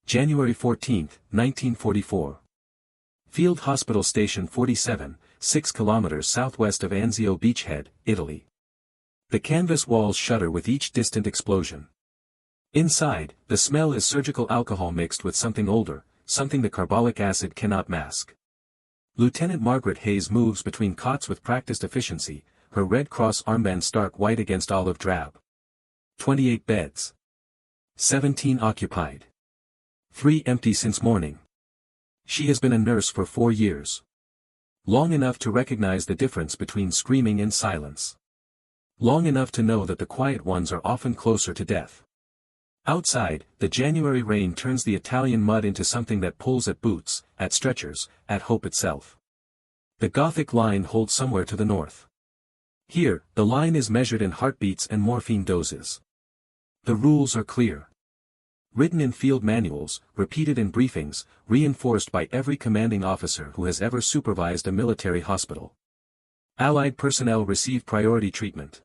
January 14, 1944. Field Hospital Station 47, 6 kilometers southwest of Anzio beachhead, Italy. The canvas walls shudder with each distant explosion. Inside, the smell is surgical alcohol mixed with something older, something the carbolic acid cannot mask. Lieutenant Margaret Hayes moves between cots with practiced efficiency, her Red Cross armband stark white against olive drab. 28 beds. 17 occupied. 3 empty since morning. She has been a nurse for 4 years. Long enough to recognize the difference between screaming and silence. Long enough to know that the quiet ones are often closer to death. Outside, the January rain turns the Italian mud into something that pulls at boots, at stretchers, at hope itself. The Gothic Line holds somewhere to the north. Here, the line is measured in heartbeats and morphine doses. The rules are clear. Written in field manuals, repeated in briefings, reinforced by every commanding officer who has ever supervised a military hospital. Allied personnel receive priority treatment.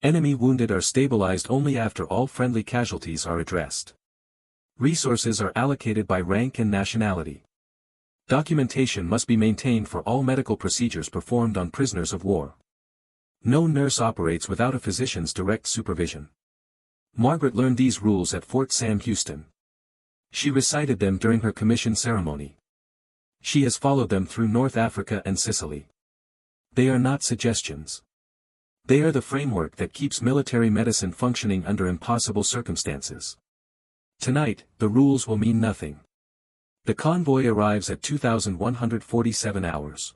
Enemy wounded are stabilized only after all friendly casualties are addressed. Resources are allocated by rank and nationality. Documentation must be maintained for all medical procedures performed on prisoners of war. No nurse operates without a physician's direct supervision. Margaret learned these rules at Fort Sam Houston. She recited them during her commission ceremony. She has followed them through North Africa and Sicily. They are not suggestions. They are the framework that keeps military medicine functioning under impossible circumstances. Tonight, the rules will mean nothing. The convoy arrives at 2147 hours.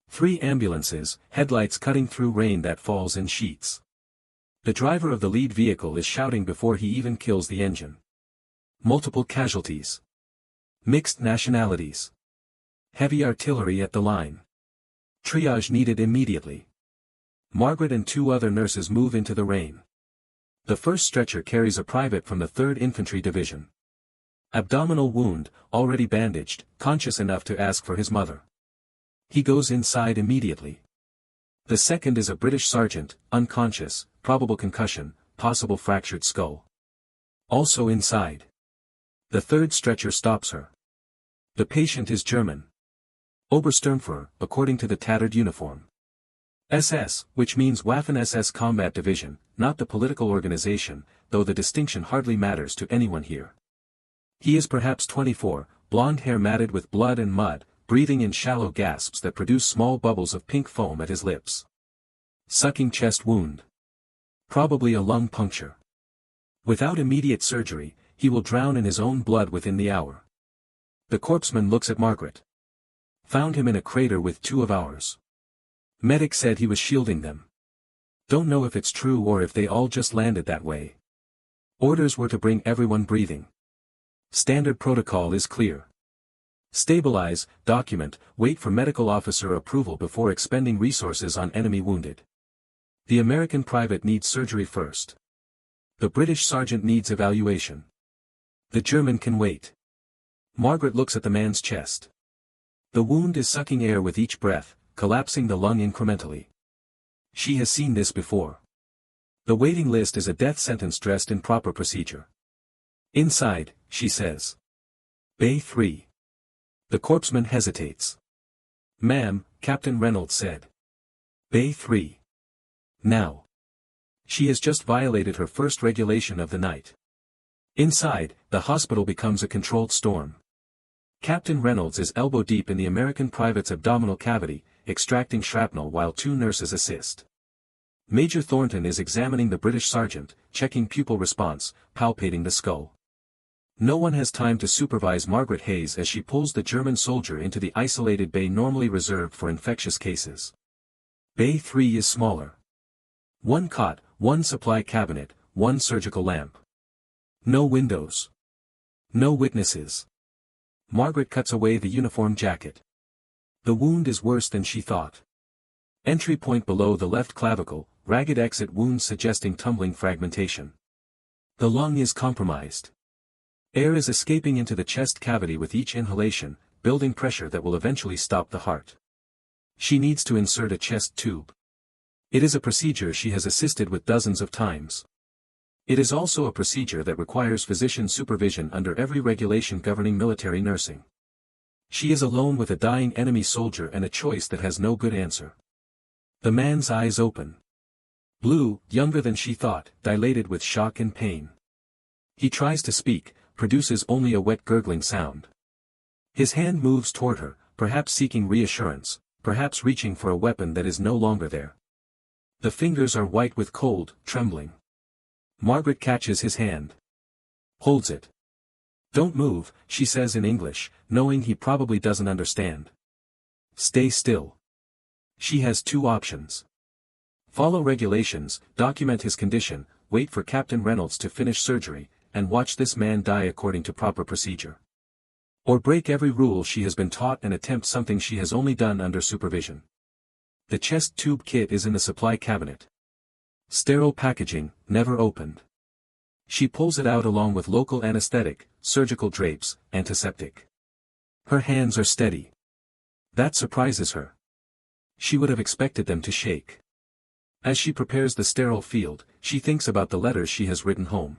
3 ambulances, headlights cutting through rain that falls in sheets. The driver of the lead vehicle is shouting before he even kills the engine. Multiple casualties. Mixed nationalities. Heavy artillery at the line. Triage needed immediately. Margaret and 2 other nurses move into the rain. The first stretcher carries a private from the 3rd Infantry Division. Abdominal wound, already bandaged, conscious enough to ask for his mother. He goes inside immediately. The second is a British sergeant, unconscious, probable concussion, possible fractured skull. Also inside. The 3rd stretcher stops her. The patient is German. Obersturmführer, according to the tattered uniform. SS, which means Waffen-SS Combat Division, not the political organization, though the distinction hardly matters to anyone here. He is perhaps 24, blonde hair matted with blood and mud, breathing in shallow gasps that produce small bubbles of pink foam at his lips. Sucking chest wound. Probably a lung puncture. Without immediate surgery, he will drown in his own blood within the hour. The corpsman looks at Margaret. Found him in a crater with 2 of ours. Medic said he was shielding them. Don't know if it's true or if they all just landed that way. Orders were to bring everyone breathing. Standard protocol is clear. Stabilize, document, wait for medical officer approval before expending resources on enemy wounded. The American private needs surgery first. The British sergeant needs evaluation. The German can wait. Margaret looks at the man's chest. The wound is sucking air with each breath, collapsing the lung incrementally. She has seen this before. The waiting list is a death sentence dressed in proper procedure. Inside, she says. Bay 3. The corpsman hesitates. Ma'am, Captain Reynolds said. Bay 3. Now. She has just violated her first regulation of the night. Inside, the hospital becomes a controlled storm. Captain Reynolds is elbow deep in the American private's abdominal cavity, extracting shrapnel while 2 nurses assist. Major Thornton is examining the British sergeant, checking pupil response, palpating the skull. No one has time to supervise Margaret Hayes as she pulls the German soldier into the isolated bay normally reserved for infectious cases. Bay 3 is smaller. 1 cot, 1 supply cabinet, 1 surgical lamp. No windows. No witnesses. Margaret cuts away the uniform jacket. The wound is worse than she thought. Entry point below the left clavicle, ragged exit wound suggesting tumbling fragmentation. The lung is compromised. Air is escaping into the chest cavity with each inhalation, building pressure that will eventually stop the heart. She needs to insert a chest tube. It is a procedure she has assisted with dozens of times. It is also a procedure that requires physician supervision under every regulation governing military nursing. She is alone with a dying enemy soldier and a choice that has no good answer. The man's eyes open. Blue, younger than she thought, dilated with shock and pain. He tries to speak, produces only a wet gurgling sound. His hand moves toward her, perhaps seeking reassurance, perhaps reaching for a weapon that is no longer there. The fingers are white with cold, trembling. Margaret catches his hand. Holds it. "Don't move," she says in English, knowing he probably doesn't understand. "Stay still." She has two options. Follow regulations, document his condition, wait for Captain Reynolds to finish surgery, and watch this man die according to proper procedure. Or break every rule she has been taught and attempt something she has only done under supervision. The chest tube kit is in the supply cabinet. Sterile packaging, never opened. She pulls it out along with local anesthetic, surgical drapes, antiseptic. Her hands are steady. That surprises her. She would have expected them to shake. As she prepares the sterile field, she thinks about the letters she has written home.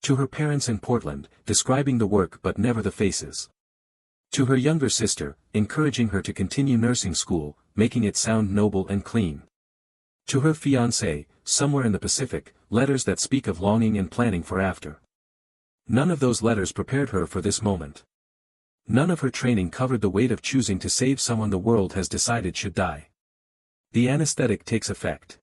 To her parents in Portland, describing the work but never the faces. To her younger sister, encouraging her to continue nursing school, making it sound noble and clean. To her fiancé, somewhere in the Pacific, letters that speak of longing and planning for after. None of those letters prepared her for this moment. None of her training covered the weight of choosing to save someone the world has decided should die. The anesthetic takes effect.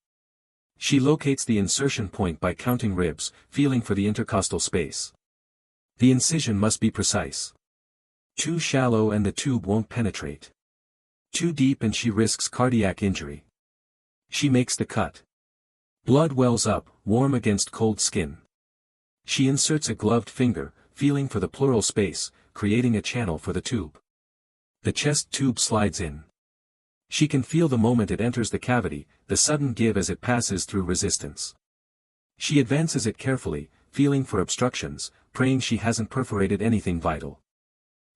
She locates the insertion point by counting ribs, feeling for the intercostal space. The incision must be precise. Too shallow and the tube won't penetrate. Too deep and she risks cardiac injury. She makes the cut. Blood wells up, warm against cold skin. She inserts a gloved finger, feeling for the pleural space, creating a channel for the tube. The chest tube slides in. She can feel the moment it enters the cavity, the sudden give as it passes through resistance. She advances it carefully, feeling for obstructions, praying she hasn't perforated anything vital.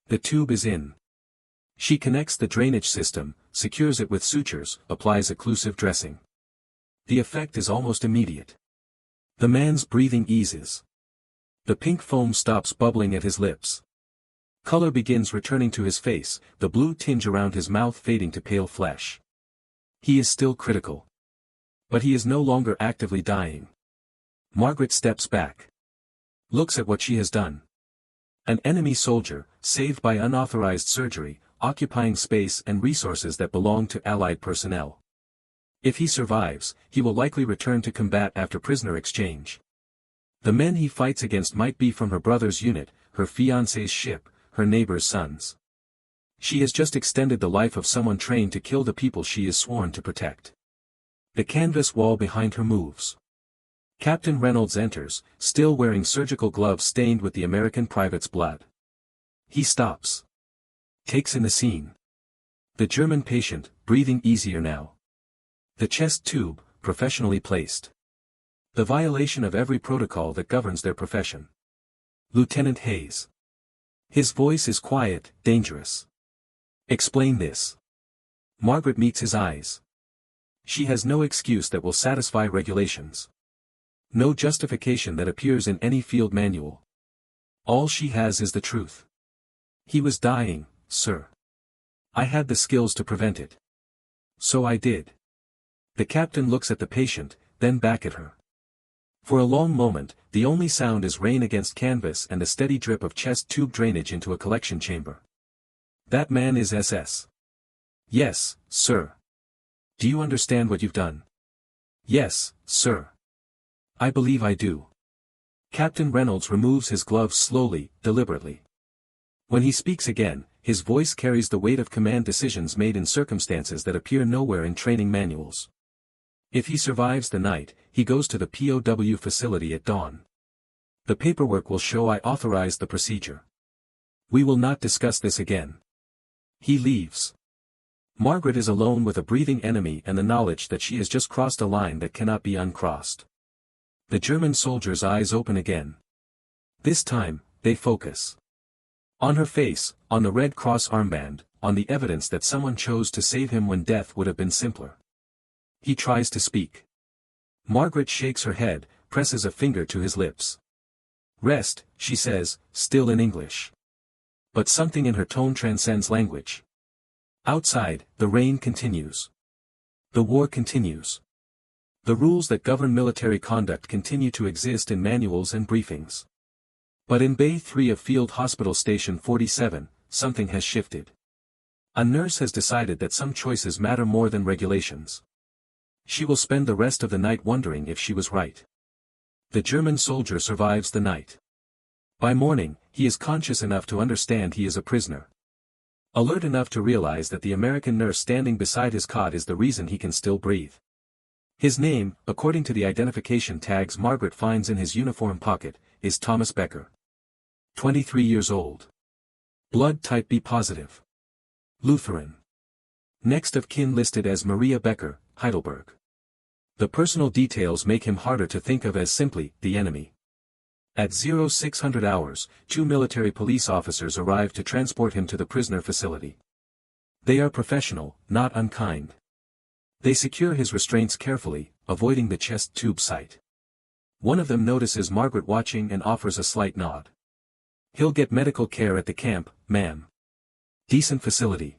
The tube is in. She connects the drainage system, secures it with sutures, applies occlusive dressing. The effect is almost immediate. The man's breathing eases. The pink foam stops bubbling at his lips. Color begins returning to his face, the blue tinge around his mouth fading to pale flesh. He is still critical. But he is no longer actively dying. Margaret steps back. Looks at what she has done. An enemy soldier, saved by unauthorized surgery, occupying space and resources that belong to Allied personnel. If he survives, he will likely return to combat after prisoner exchange. The men he fights against might be from her brother's unit, her fiancé's ship, her neighbor's sons. She has just extended the life of someone trained to kill the people she is sworn to protect. The canvas wall behind her moves. Captain Reynolds enters, still wearing surgical gloves stained with the American private's blood. He stops. Takes in the scene. The German patient, breathing easier now. The chest tube, professionally placed. The violation of every protocol that governs their profession. Lieutenant Hayes. His voice is quiet, dangerous. Explain this. Margaret meets his eyes. She has no excuse that will satisfy regulations. No justification that appears in any field manual. All she has is the truth. He was dying, sir. I had the skills to prevent it. So I did. The captain looks at the patient, then back at her. For a long moment, the only sound is rain against canvas and the steady drip of chest tube drainage into a collection chamber. That man is SS. Yes, sir. Do you understand what you've done? Yes, sir. I believe I do. Captain Reynolds removes his gloves slowly, deliberately. When he speaks again, his voice carries the weight of command decisions made in circumstances that appear nowhere in training manuals. If he survives the night, he goes to the POW facility at dawn. The paperwork will show I authorized the procedure. We will not discuss this again. He leaves. Margaret is alone with a breathing enemy and the knowledge that she has just crossed a line that cannot be uncrossed. The German soldier's eyes open again. This time, they focus. On her face, on the Red Cross armband, on the evidence that someone chose to save him when death would have been simpler. He tries to speak. Margaret shakes her head, presses a finger to his lips. "Rest," she says, still in English. But something in her tone transcends language. Outside, the rain continues. The war continues. The rules that govern military conduct continue to exist in manuals and briefings. But in Bay 3 of Field Hospital Station 47, something has shifted. A nurse has decided that some choices matter more than regulations. She will spend the rest of the night wondering if she was right. The German soldier survives the night. By morning, he is conscious enough to understand he is a prisoner. Alert enough to realize that the American nurse standing beside his cot is the reason he can still breathe. His name, according to the identification tags Margaret finds in his uniform pocket, is Thomas Becker. 23 years old. Blood type B positive. Lutheran. Next of kin listed as Maria Becker, Heidelberg. The personal details make him harder to think of as simply the enemy. At 0600 hours, 2 military police officers arrive to transport him to the prisoner facility. They are professional, not unkind. They secure his restraints carefully, avoiding the chest tube site. One of them notices Margaret watching and offers a slight nod. "He'll get medical care at the camp, ma'am. Decent facility."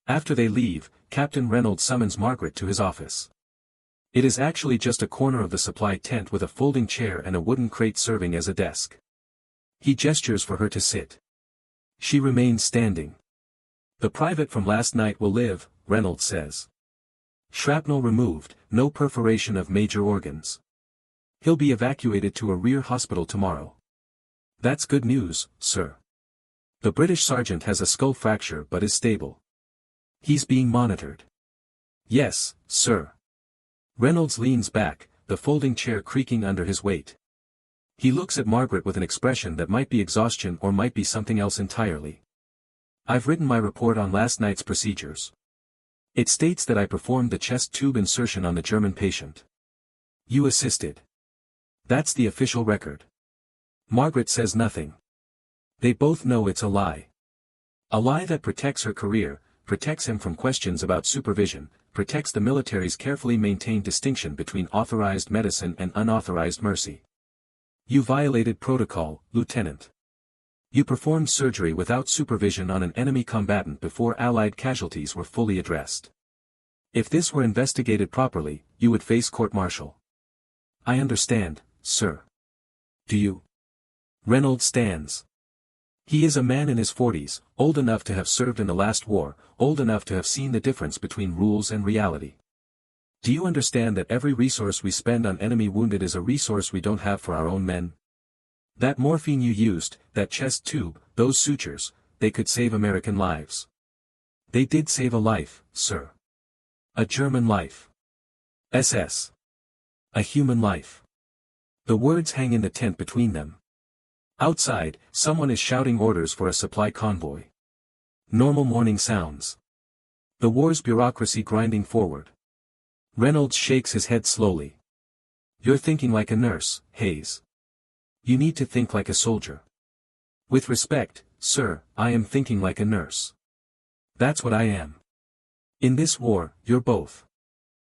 After they leave, Captain Reynolds summons Margaret to his office. It is actually just a corner of the supply tent with a folding chair and a wooden crate serving as a desk. He gestures for her to sit. She remains standing. "The private from last night will live," Reynolds says. "Shrapnel removed, no perforation of major organs. He'll be evacuated to a rear hospital tomorrow." "That's good news, sir." The British sergeant has a skull fracture but is stable. "He's being monitored." "Yes, sir." Reynolds leans back, the folding chair creaking under his weight. He looks at Margaret with an expression that might be exhaustion or might be something else entirely. "I've written my report on last night's procedures. It states that I performed the chest tube insertion on the German patient. You assisted. That's the official record." Margaret says nothing. They both know it's a lie. A lie that protects her career, protects him from questions about supervision, protects the military's carefully maintained distinction between authorized medicine and unauthorized mercy. "You violated protocol, Lieutenant. You performed surgery without supervision on an enemy combatant before Allied casualties were fully addressed. If this were investigated properly, you would face court-martial." "I understand, sir." "Do you?" Reynolds stands. He is a man in his 40s, old enough to have served in the last war, old enough to have seen the difference between rules and reality. "Do you understand that every resource we spend on enemy wounded is a resource we don't have for our own men? That morphine you used, that chest tube, those sutures, they could save American lives. They did save a life, sir. A German life. SS. A human life." The words hang in the tent between them. Outside, someone is shouting orders for a supply convoy. Normal morning sounds. The war's bureaucracy grinding forward. Reynolds shakes his head slowly. "You're thinking like a nurse, Hayes. You need to think like a soldier." "With respect, sir, I am thinking like a nurse. That's what I am. In this war, you're both."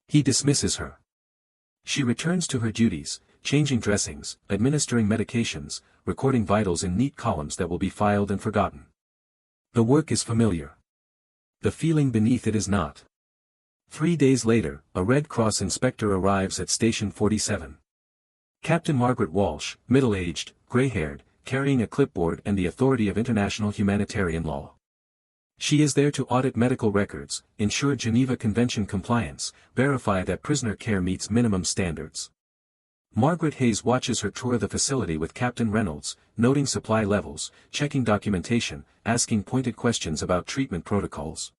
He dismisses her. She returns to her duties, changing dressings, administering medications, recording vitals in neat columns that will be filed and forgotten. The work is familiar. The feeling beneath it is not. 3 days later, a Red Cross inspector arrives at Station 47. Captain Margaret Walsh, middle-aged, gray-haired, carrying a clipboard and the authority of international humanitarian law. She is there to audit medical records, ensure Geneva Convention compliance, verify that prisoner care meets minimum standards. Margaret Hayes watches her tour the facility with Captain Reynolds, noting supply levels, checking documentation, asking pointed questions about treatment protocols.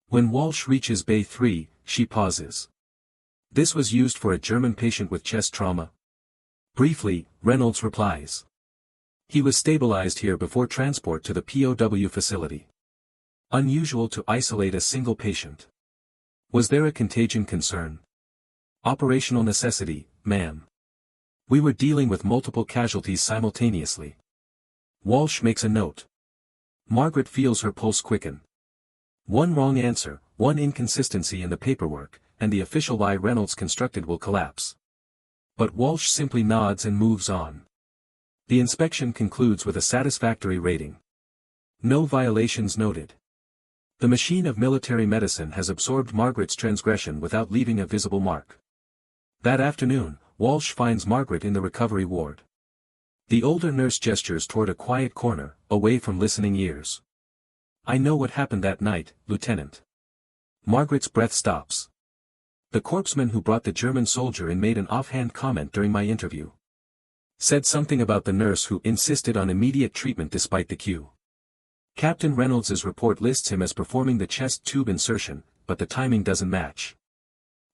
When Walsh reaches Bay 3, she pauses. "This was used for a German patient with chest trauma?" Briefly, Reynolds replies. "He was stabilized here before transport to the POW facility. Unusual to isolate a single patient. Was there a contagion concern?" "Operational necessity, ma'am. We were dealing with multiple casualties simultaneously." Walsh makes a note. Margaret feels her pulse quicken. One wrong answer, one inconsistency in the paperwork, and the official lie Reynolds constructed will collapse. But Walsh simply nods and moves on. The inspection concludes with a satisfactory rating. No violations noted. The machine of military medicine has absorbed Margaret's transgression without leaving a visible mark. That afternoon, Walsh finds Margaret in the recovery ward. The older nurse gestures toward a quiet corner, away from listening ears. "I know what happened that night, Lieutenant." Margaret's breath stops. "The corpsman who brought the German soldier in made an offhand comment during my interview. Said something about the nurse who insisted on immediate treatment despite the cue. Captain Reynolds's report lists him as performing the chest tube insertion, but the timing doesn't match.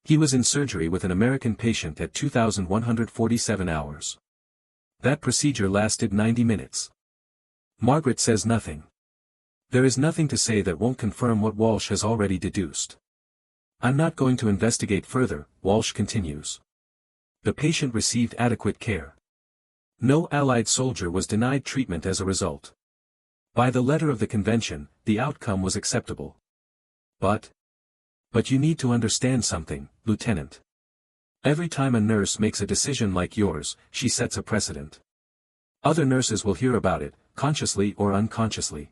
He was in surgery with an American patient at 2,147 hours. That procedure lasted 90 minutes. Margaret says nothing. There is nothing to say that won't confirm what Walsh has already deduced. "I'm not going to investigate further," Walsh continues. The patient received adequate care. No Allied soldier was denied treatment as a result. By the letter of the convention, the outcome was acceptable. But you need to understand something, Lieutenant. Every time a nurse makes a decision like yours, she sets a precedent. Other nurses will hear about it, consciously or unconsciously.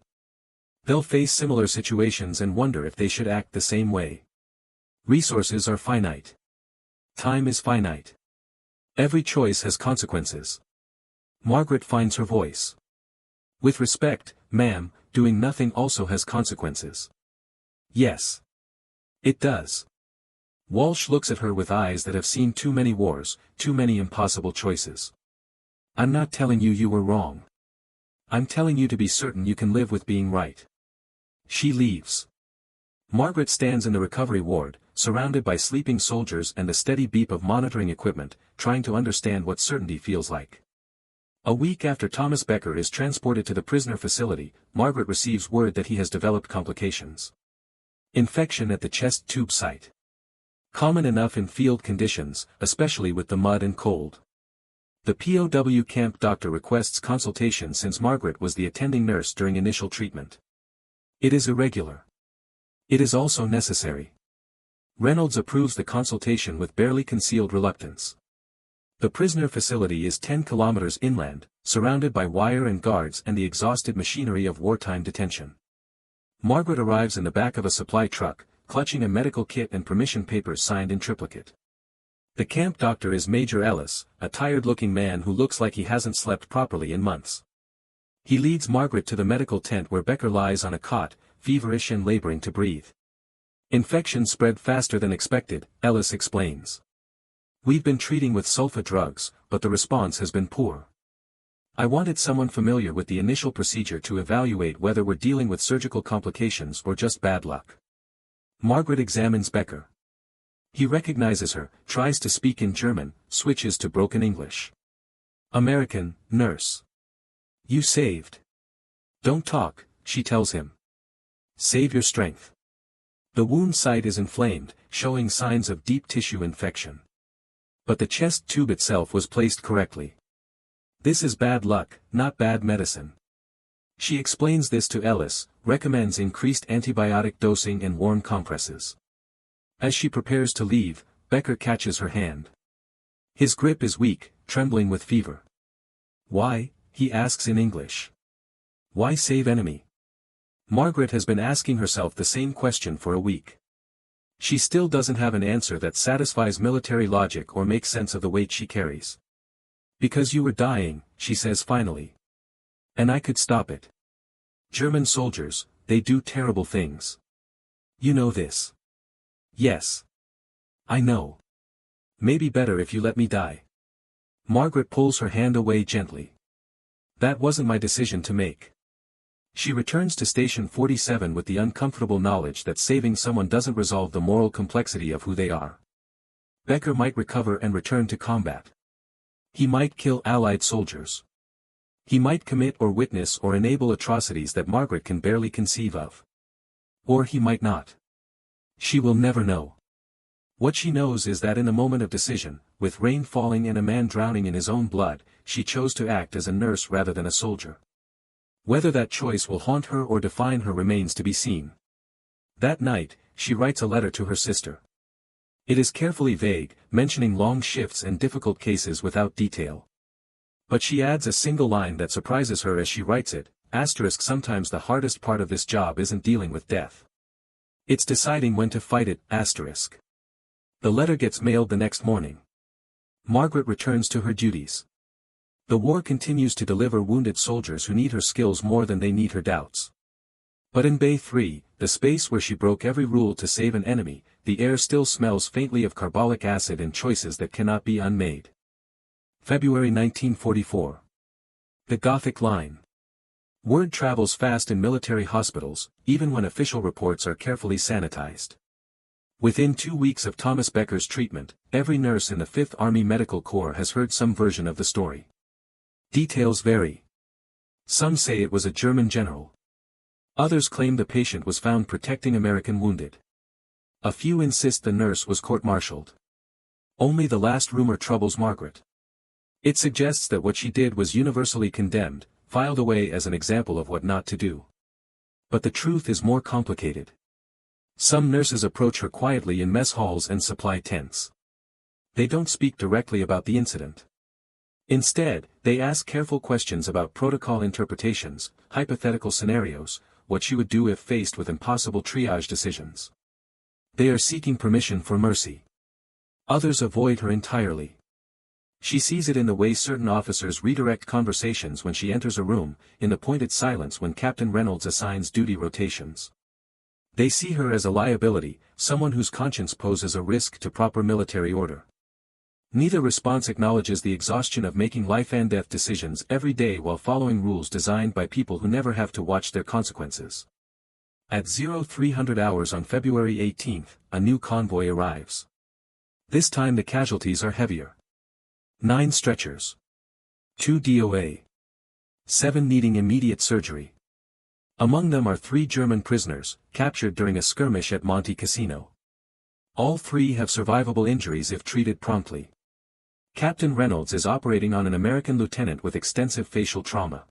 They'll face similar situations and wonder if they should act the same way. Resources are finite. Time is finite. Every choice has consequences." Margaret finds her voice. "With respect, ma'am, doing nothing also has consequences." "Yes. It does." Walsh looks at her with eyes that have seen too many wars, too many impossible choices. "I'm not telling you were wrong. I'm telling you to be certain you can live with being right." She leaves. Margaret stands in the recovery ward, surrounded by sleeping soldiers and the steady beep of monitoring equipment, trying to understand what certainty feels like. A week after Thomas Becker is transported to the prisoner facility, Margaret receives word that he has developed complications. Infection at the chest tube site. Common enough in field conditions, especially with the mud and cold. The POW camp doctor requests consultation since Margaret was the attending nurse during initial treatment. It is irregular. It is also necessary. Reynolds approves the consultation with barely concealed reluctance. The prisoner facility is 10 kilometers inland, surrounded by wire and guards and the exhausted machinery of wartime detention. Margaret arrives in the back of a supply truck, clutching a medical kit and permission papers signed in triplicate. The camp doctor is Major Ellis, a tired-looking man who looks like he hasn't slept properly in months. He leads Margaret to the medical tent where Becker lies on a cot, feverish and laboring to breathe. "Infection spread faster than expected," Ellis explains. "We've been treating with sulfa drugs, but the response has been poor. I wanted someone familiar with the initial procedure to evaluate whether we're dealing with surgical complications or just bad luck." Margaret examines Becker. He recognizes her, tries to speak in German, switches to broken English. "American, nurse. You saved." "Don't talk," she tells him. "Save your strength." The wound site is inflamed, showing signs of deep tissue infection. But the chest tube itself was placed correctly. "This is bad luck, not bad medicine." She explains this to Ellis, recommends increased antibiotic dosing and warm compresses. As she prepares to leave, Becker catches her hand. His grip is weak, trembling with fever. "Why?" he asks in English. "Why save enemy?" Margaret has been asking herself the same question for a week. She still doesn't have an answer that satisfies military logic or makes sense of the weight she carries. "Because you were dying," she says finally. "And I could stop it. German soldiers, they do terrible things. You know this." "Yes. I know. Maybe better if you let me die." Margaret pulls her hand away gently. "That wasn't my decision to make." She returns to Station 47 with the uncomfortable knowledge that saving someone doesn't resolve the moral complexity of who they are. Becker might recover and return to combat. He might kill Allied soldiers. He might commit or witness or enable atrocities that Margaret can barely conceive of. Or he might not. She will never know. What she knows is that in a moment of decision, with rain falling and a man drowning in his own blood, she chose to act as a nurse rather than a soldier. Whether that choice will haunt her or define her remains to be seen. That night, she writes a letter to her sister. It is carefully vague, mentioning long shifts and difficult cases without detail. But she adds a single line that surprises her as she writes it, asterisk sometimes the hardest part of this job isn't dealing with death. It's deciding when to fight it, asterisk. The letter gets mailed the next morning. Margaret returns to her duties. The war continues to deliver wounded soldiers who need her skills more than they need her doubts. But in Bay 3, the space where she broke every rule to save an enemy, the air still smells faintly of carbolic acid and choices that cannot be unmade. February 1944. The Gothic Line. Word travels fast in military hospitals, even when official reports are carefully sanitized. Within 2 weeks of Thomas Becker's treatment, every nurse in the 5th Army Medical Corps has heard some version of the story. Details vary. Some say it was a German general. Others claim the patient was found protecting American wounded. A few insist the nurse was court-martialed. Only the last rumor troubles Margaret. It suggests that what she did was universally condemned, filed away as an example of what not to do. But the truth is more complicated. Some nurses approach her quietly in mess halls and supply tents. They don't speak directly about the incident. Instead, they ask careful questions about protocol interpretations, hypothetical scenarios, what she would do if faced with impossible triage decisions. They are seeking permission for mercy. Others avoid her entirely. She sees it in the way certain officers redirect conversations when she enters a room, in the pointed silence when Captain Reynolds assigns duty rotations. They see her as a liability, someone whose conscience poses a risk to proper military order. Neither response acknowledges the exhaustion of making life-and-death decisions every day while following rules designed by people who never have to watch their consequences. At 0300 hours on February 18, a new convoy arrives. This time the casualties are heavier. 9 stretchers. 2 DOA. 7 needing immediate surgery. Among them are 3 German prisoners, captured during a skirmish at Monte Cassino. All 3 have survivable injuries if treated promptly. Captain Reynolds is operating on an American lieutenant with extensive facial trauma.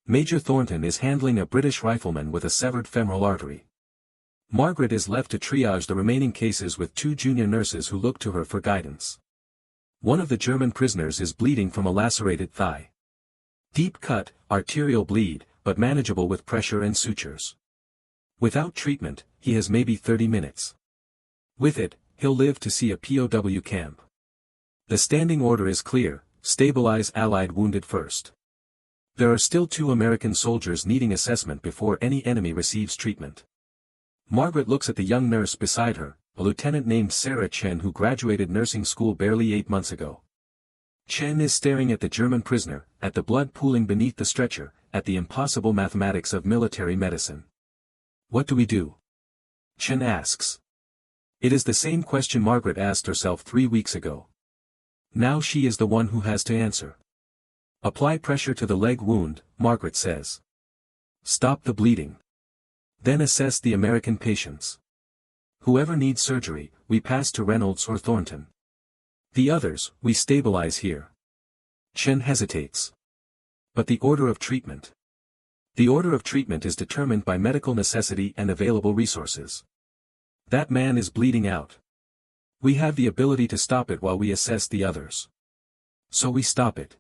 Major Thornton is handling a British rifleman with a severed femoral artery. Margaret is left to triage the remaining cases with 2 junior nurses who look to her for guidance. One of the German prisoners is bleeding from a lacerated thigh. Deep cut, arterial bleed, but manageable with pressure and sutures. Without treatment, he has maybe 30 minutes. With it, he'll live to see a POW camp. The standing order is clear: stabilize Allied wounded first. There are still 2 American soldiers needing assessment before any enemy receives treatment. Margaret looks at the young nurse beside her, a lieutenant named Sarah Chen who graduated nursing school barely 8 months ago. Chen is staring at the German prisoner, at the blood pooling beneath the stretcher, at the impossible mathematics of military medicine. What do we do? Chen asks. It is the same question Margaret asked herself 3 weeks ago. Now she is the one who has to answer. Apply pressure to the leg wound, Margaret says. Stop the bleeding. Then assess the American patients. Whoever needs surgery, we pass to Reynolds or Thornton. The others, we stabilize here. Chen hesitates. But the order of treatment. The order of treatment is determined by medical necessity and available resources. That man is bleeding out. We have the ability to stop it while we assess the others. So we stop it.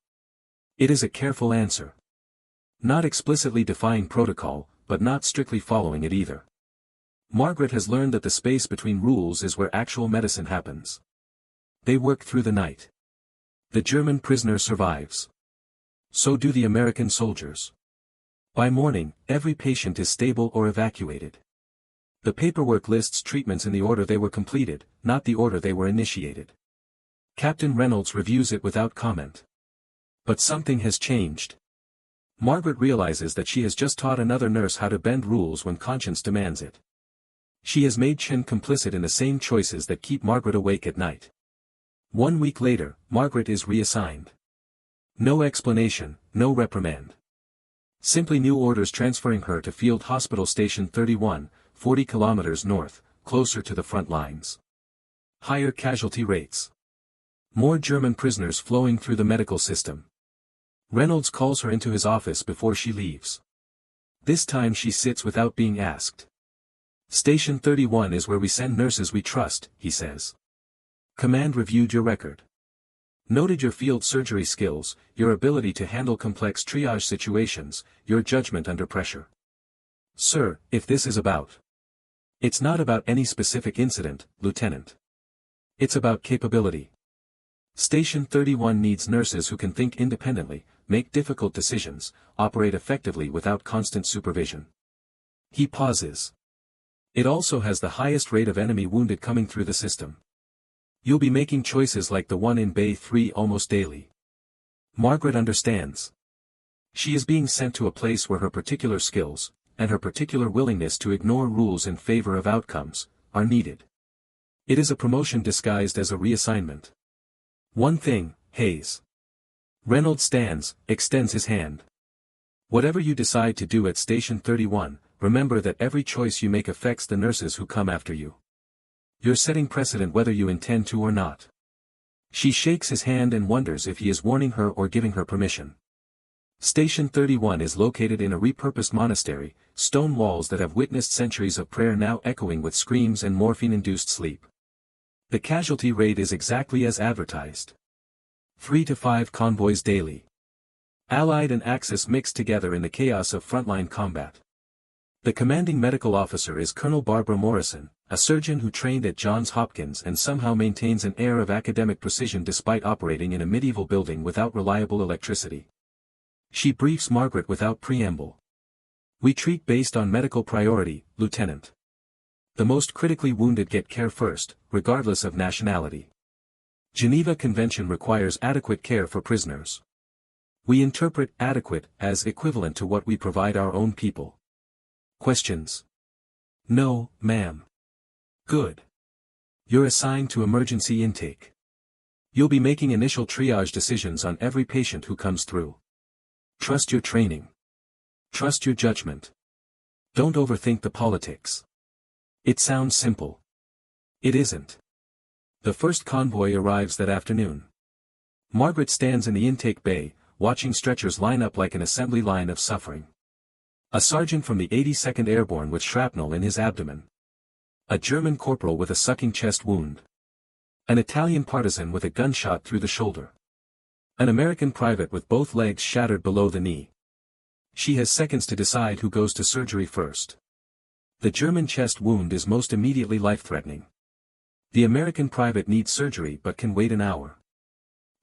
It is a careful answer. Not explicitly defying protocol, but not strictly following it either. Margaret has learned that the space between rules is where actual medicine happens. They work through the night. The German prisoner survives. So do the American soldiers. By morning, every patient is stable or evacuated. The paperwork lists treatments in the order they were completed, not the order they were initiated. Captain Reynolds reviews it without comment. But something has changed. Margaret realizes that she has just taught another nurse how to bend rules when conscience demands it. She has made Chen complicit in the same choices that keep Margaret awake at night. 1 week later, Margaret is reassigned. No explanation, no reprimand. Simply new orders transferring her to Field Hospital Station 31, 40 kilometers north, closer to the front lines. Higher casualty rates. More German prisoners flowing through the medical system. Reynolds calls her into his office before she leaves. This time she sits without being asked. Station 31 is where we send nurses we trust, he says. Command reviewed your record. Noted your field surgery skills, your ability to handle complex triage situations, your judgment under pressure. Sir, if this is about. It's not about any specific incident, Lieutenant. It's about capability. Station 31 needs nurses who can think independently, make difficult decisions, operate effectively without constant supervision. He pauses. It also has the highest rate of enemy wounded coming through the system. You'll be making choices like the one in Bay 3 almost daily. Margaret understands. She is being sent to a place where her particular skills, and her particular willingness to ignore rules in favor of outcomes, are needed. It is a promotion disguised as a reassignment. One thing, Hayes. Reynolds stands, extends his hand. Whatever you decide to do at Station 31, remember that every choice you make affects the nurses who come after you. You're setting precedent whether you intend to or not. She shakes his hand and wonders if he is warning her or giving her permission. Station 31 is located in a repurposed monastery, stone walls that have witnessed centuries of prayer now echoing with screams and morphine-induced sleep. The casualty rate is exactly as advertised. 3 to 5 convoys daily. Allied and Axis mixed together in the chaos of frontline combat. The commanding medical officer is Colonel Barbara Morrison, a surgeon who trained at Johns Hopkins and somehow maintains an air of academic precision despite operating in a medieval building without reliable electricity. She briefs Margaret without preamble. We treat based on medical priority, Lieutenant. The most critically wounded get care first, regardless of nationality. Geneva Convention requires adequate care for prisoners. We interpret adequate as equivalent to what we provide our own people. Questions? No, ma'am. Good. You're assigned to emergency intake. You'll be making initial triage decisions on every patient who comes through. Trust your training. Trust your judgment. Don't overthink the politics. It sounds simple. It isn't. The first convoy arrives that afternoon. Margaret stands in the intake bay, watching stretchers line up like an assembly line of suffering. A sergeant from the 82nd Airborne with shrapnel in his abdomen. A German corporal with a sucking chest wound. An Italian partisan with a gunshot through the shoulder. An American private with both legs shattered below the knee. She has seconds to decide who goes to surgery first. The German chest wound is most immediately life-threatening. The American private needs surgery but can wait an hour.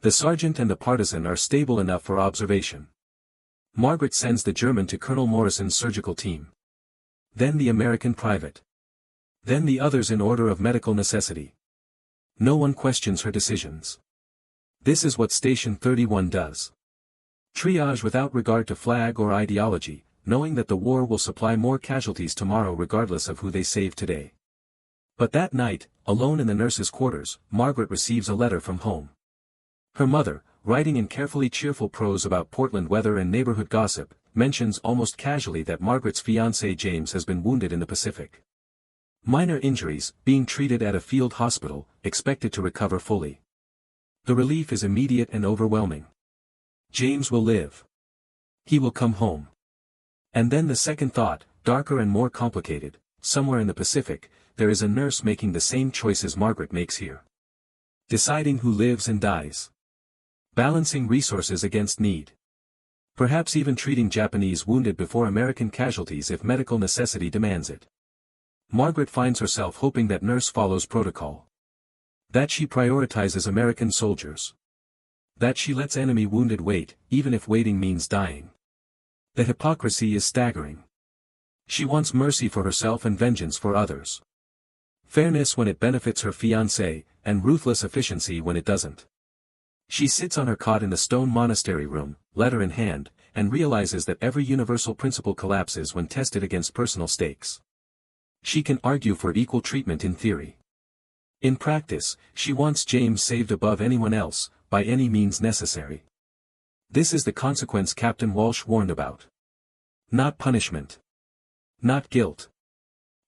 The sergeant and the partisan are stable enough for observation. Margaret sends the German to Colonel Morrison's surgical team. Then the American private. Then the others in order of medical necessity. No one questions her decisions. This is what Station 31 does. Triage without regard to flag or ideology, knowing that the war will supply more casualties tomorrow regardless of who they save today. But that night, alone in the nurses' quarters, Margaret receives a letter from home. Her mother, writing in carefully cheerful prose about Portland weather and neighborhood gossip, mentions almost casually that Margaret's fiancé James has been wounded in the Pacific. Minor injuries, being treated at a field hospital, expected to recover fully. The relief is immediate and overwhelming. James will live. He will come home. And then the second thought, darker and more complicated, somewhere in the Pacific, there is a nurse making the same choices Margaret makes here. Deciding who lives and dies. Balancing resources against need. Perhaps even treating Japanese wounded before American casualties if medical necessity demands it. Margaret finds herself hoping that nurse follows protocol. That she prioritizes American soldiers. That she lets enemy wounded wait, even if waiting means dying. The hypocrisy is staggering. She wants mercy for herself and vengeance for others. Fairness when it benefits her fiancé, and ruthless efficiency when it doesn't. She sits on her cot in the stone monastery room, letter in hand, and realizes that every universal principle collapses when tested against personal stakes. She can argue for equal treatment in theory. In practice, she wants James saved above anyone else, by any means necessary. This is the consequence Captain Walsh warned about. Not punishment. Not guilt.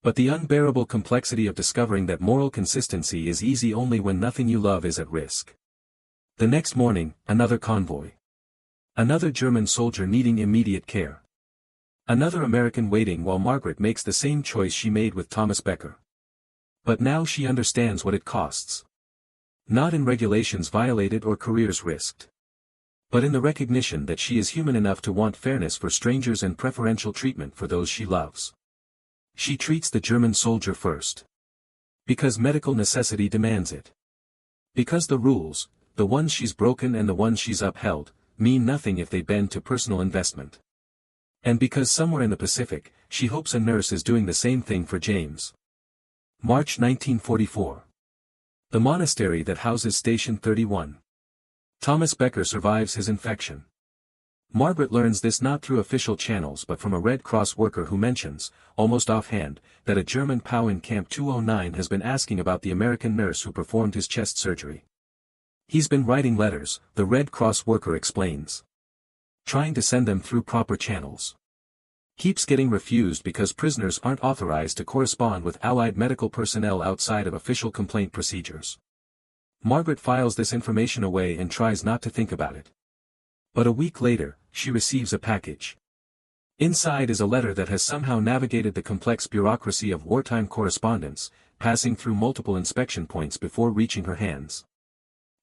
But the unbearable complexity of discovering that moral consistency is easy only when nothing you love is at risk. The next morning, another convoy. Another German soldier needing immediate care. Another American waiting while Margaret makes the same choice she made with Thomas Becker. But now she understands what it costs. Not in regulations violated or careers risked. But in the recognition that she is human enough to want fairness for strangers and preferential treatment for those she loves. She treats the German soldier first. Because medical necessity demands it. Because the rules, the ones she's broken and the ones she's upheld, mean nothing if they bend to personal investment. And because somewhere in the Pacific, she hopes a nurse is doing the same thing for James. March 1944. The monastery that houses Station 31. Thomas Becker survives his infection. Margaret learns this not through official channels but from a Red Cross worker who mentions, almost offhand, that a German POW in Camp 209 has been asking about the American nurse who performed his chest surgery. He's been writing letters, the Red Cross worker explains. Trying to send them through proper channels. Keeps getting refused because prisoners aren't authorized to correspond with Allied medical personnel outside of official complaint procedures. Margaret files this information away and tries not to think about it. But a week later, she receives a package. Inside is a letter that has somehow navigated the complex bureaucracy of wartime correspondence, passing through multiple inspection points before reaching her hands.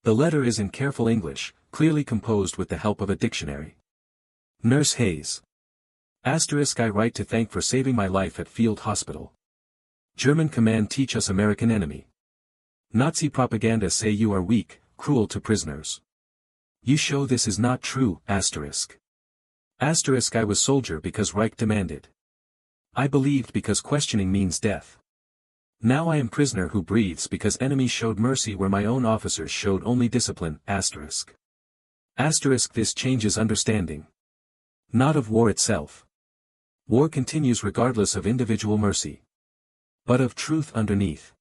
The letter is in careful English, clearly composed with the help of a dictionary. Nurse Hayes. I write to thank for saving my life at field hospital. German command teach us American enemy. Nazi propaganda say you are weak, cruel to prisoners. You show this is not true, I was soldier because Reich demanded. I believed because questioning means death. Now I am prisoner who breathes because enemy showed mercy where my own officers showed only discipline, This changes understanding. Not of war itself. War continues regardless of individual mercy. But of truth underneath.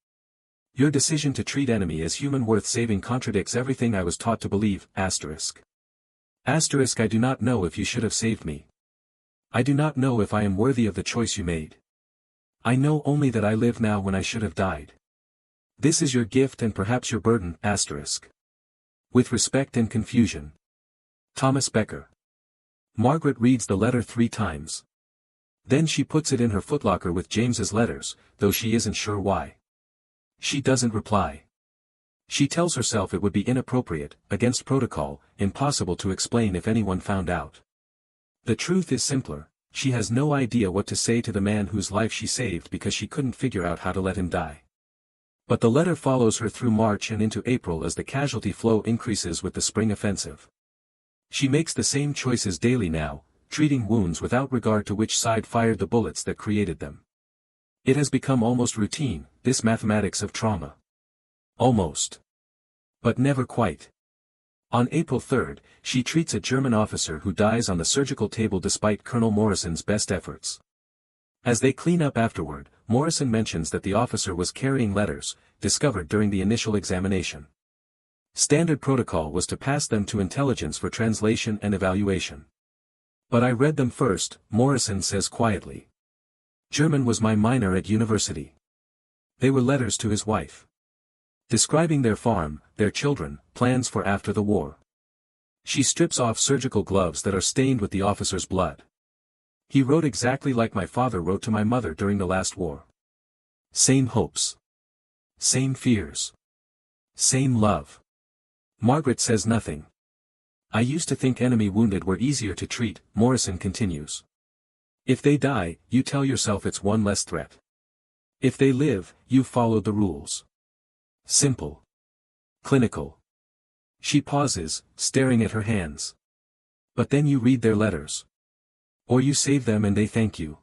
Your decision to treat enemy as human worth saving contradicts everything I was taught to believe, I do not know if you should have saved me. I do not know if I am worthy of the choice you made. I know only that I live now when I should have died. This is your gift and perhaps your burden, With respect and confusion. Thomas Becker. Margaret reads the letter 3 times. Then she puts it in her footlocker with James's letters, though she isn't sure why. She doesn't reply. She tells herself it would be inappropriate, against protocol, impossible to explain if anyone found out. The truth is simpler, she has no idea what to say to the man whose life she saved because she couldn't figure out how to let him die. But the letter follows her through March and into April as the casualty flow increases with the spring offensive. She makes the same choices daily now, treating wounds without regard to which side fired the bullets that created them. It has become almost routine, this mathematics of trauma. Almost. But never quite. On April 3, she treats a German officer who dies on the surgical table despite Colonel Morrison's best efforts. As they clean up afterward, Morrison mentions that the officer was carrying letters, discovered during the initial examination. Standard protocol was to pass them to intelligence for translation and evaluation. But I read them first, Morrison says quietly. German was my minor at university. They were letters to his wife. Describing their farm, their children, plans for after the war. She strips off surgical gloves that are stained with the officer's blood. He wrote exactly like my father wrote to my mother during the last war. Same hopes. Same fears. Same love. Margaret says nothing. I used to think enemy wounded were easier to treat, Morrison continues. If they die, you tell yourself it's one less threat. If they live, you follow the rules. Simple. Clinical. She pauses, staring at her hands. But then you read their letters. Or you save them and they thank you.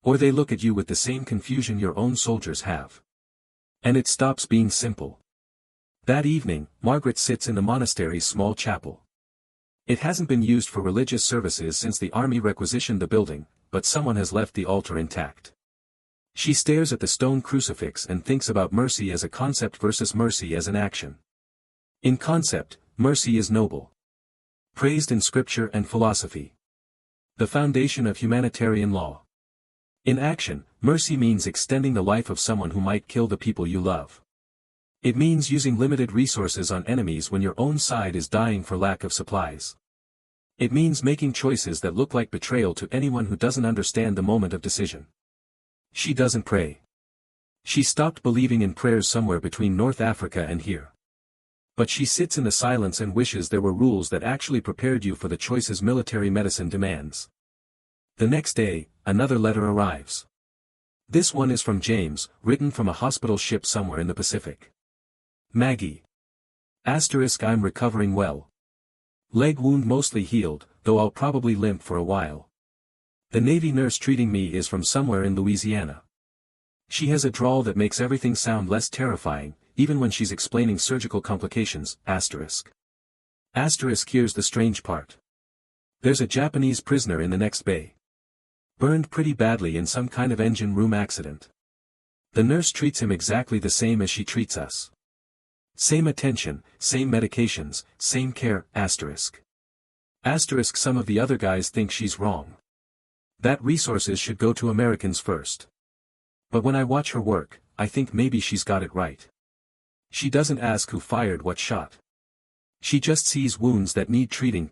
Or they look at you with the same confusion your own soldiers have. And it stops being simple. That evening, Margaret sits in the monastery's small chapel. It hasn't been used for religious services since the army requisitioned the building, but someone has left the altar intact. She stares at the stone crucifix and thinks about mercy as a concept versus mercy as an action. In concept, mercy is noble. Praised in scripture and philosophy. The foundation of humanitarian law. In action, mercy means extending the life of someone who might kill the people you love. It means using limited resources on enemies when your own side is dying for lack of supplies. It means making choices that look like betrayal to anyone who doesn't understand the moment of decision. She doesn't pray. She stopped believing in prayers somewhere between North Africa and here. But she sits in the silence and wishes there were rules that actually prepared you for the choices military medicine demands. The next day, another letter arrives. This one is from James, written from a hospital ship somewhere in the Pacific. Maggie. I'm recovering well. Leg wound mostly healed, though I'll probably limp for a while. The Navy nurse treating me is from somewhere in Louisiana. She has a drawl that makes everything sound less terrifying, even when she's explaining surgical complications, Here's the strange part. There's a Japanese prisoner in the next bay. Burned pretty badly in some kind of engine room accident. The nurse treats him exactly the same as she treats us. Same attention, same medications, same care, Some of the other guys think she's wrong. That resources should go to Americans first. But when I watch her work, I think maybe she's got it right. She doesn't ask who fired what shot. She just sees wounds that need treating,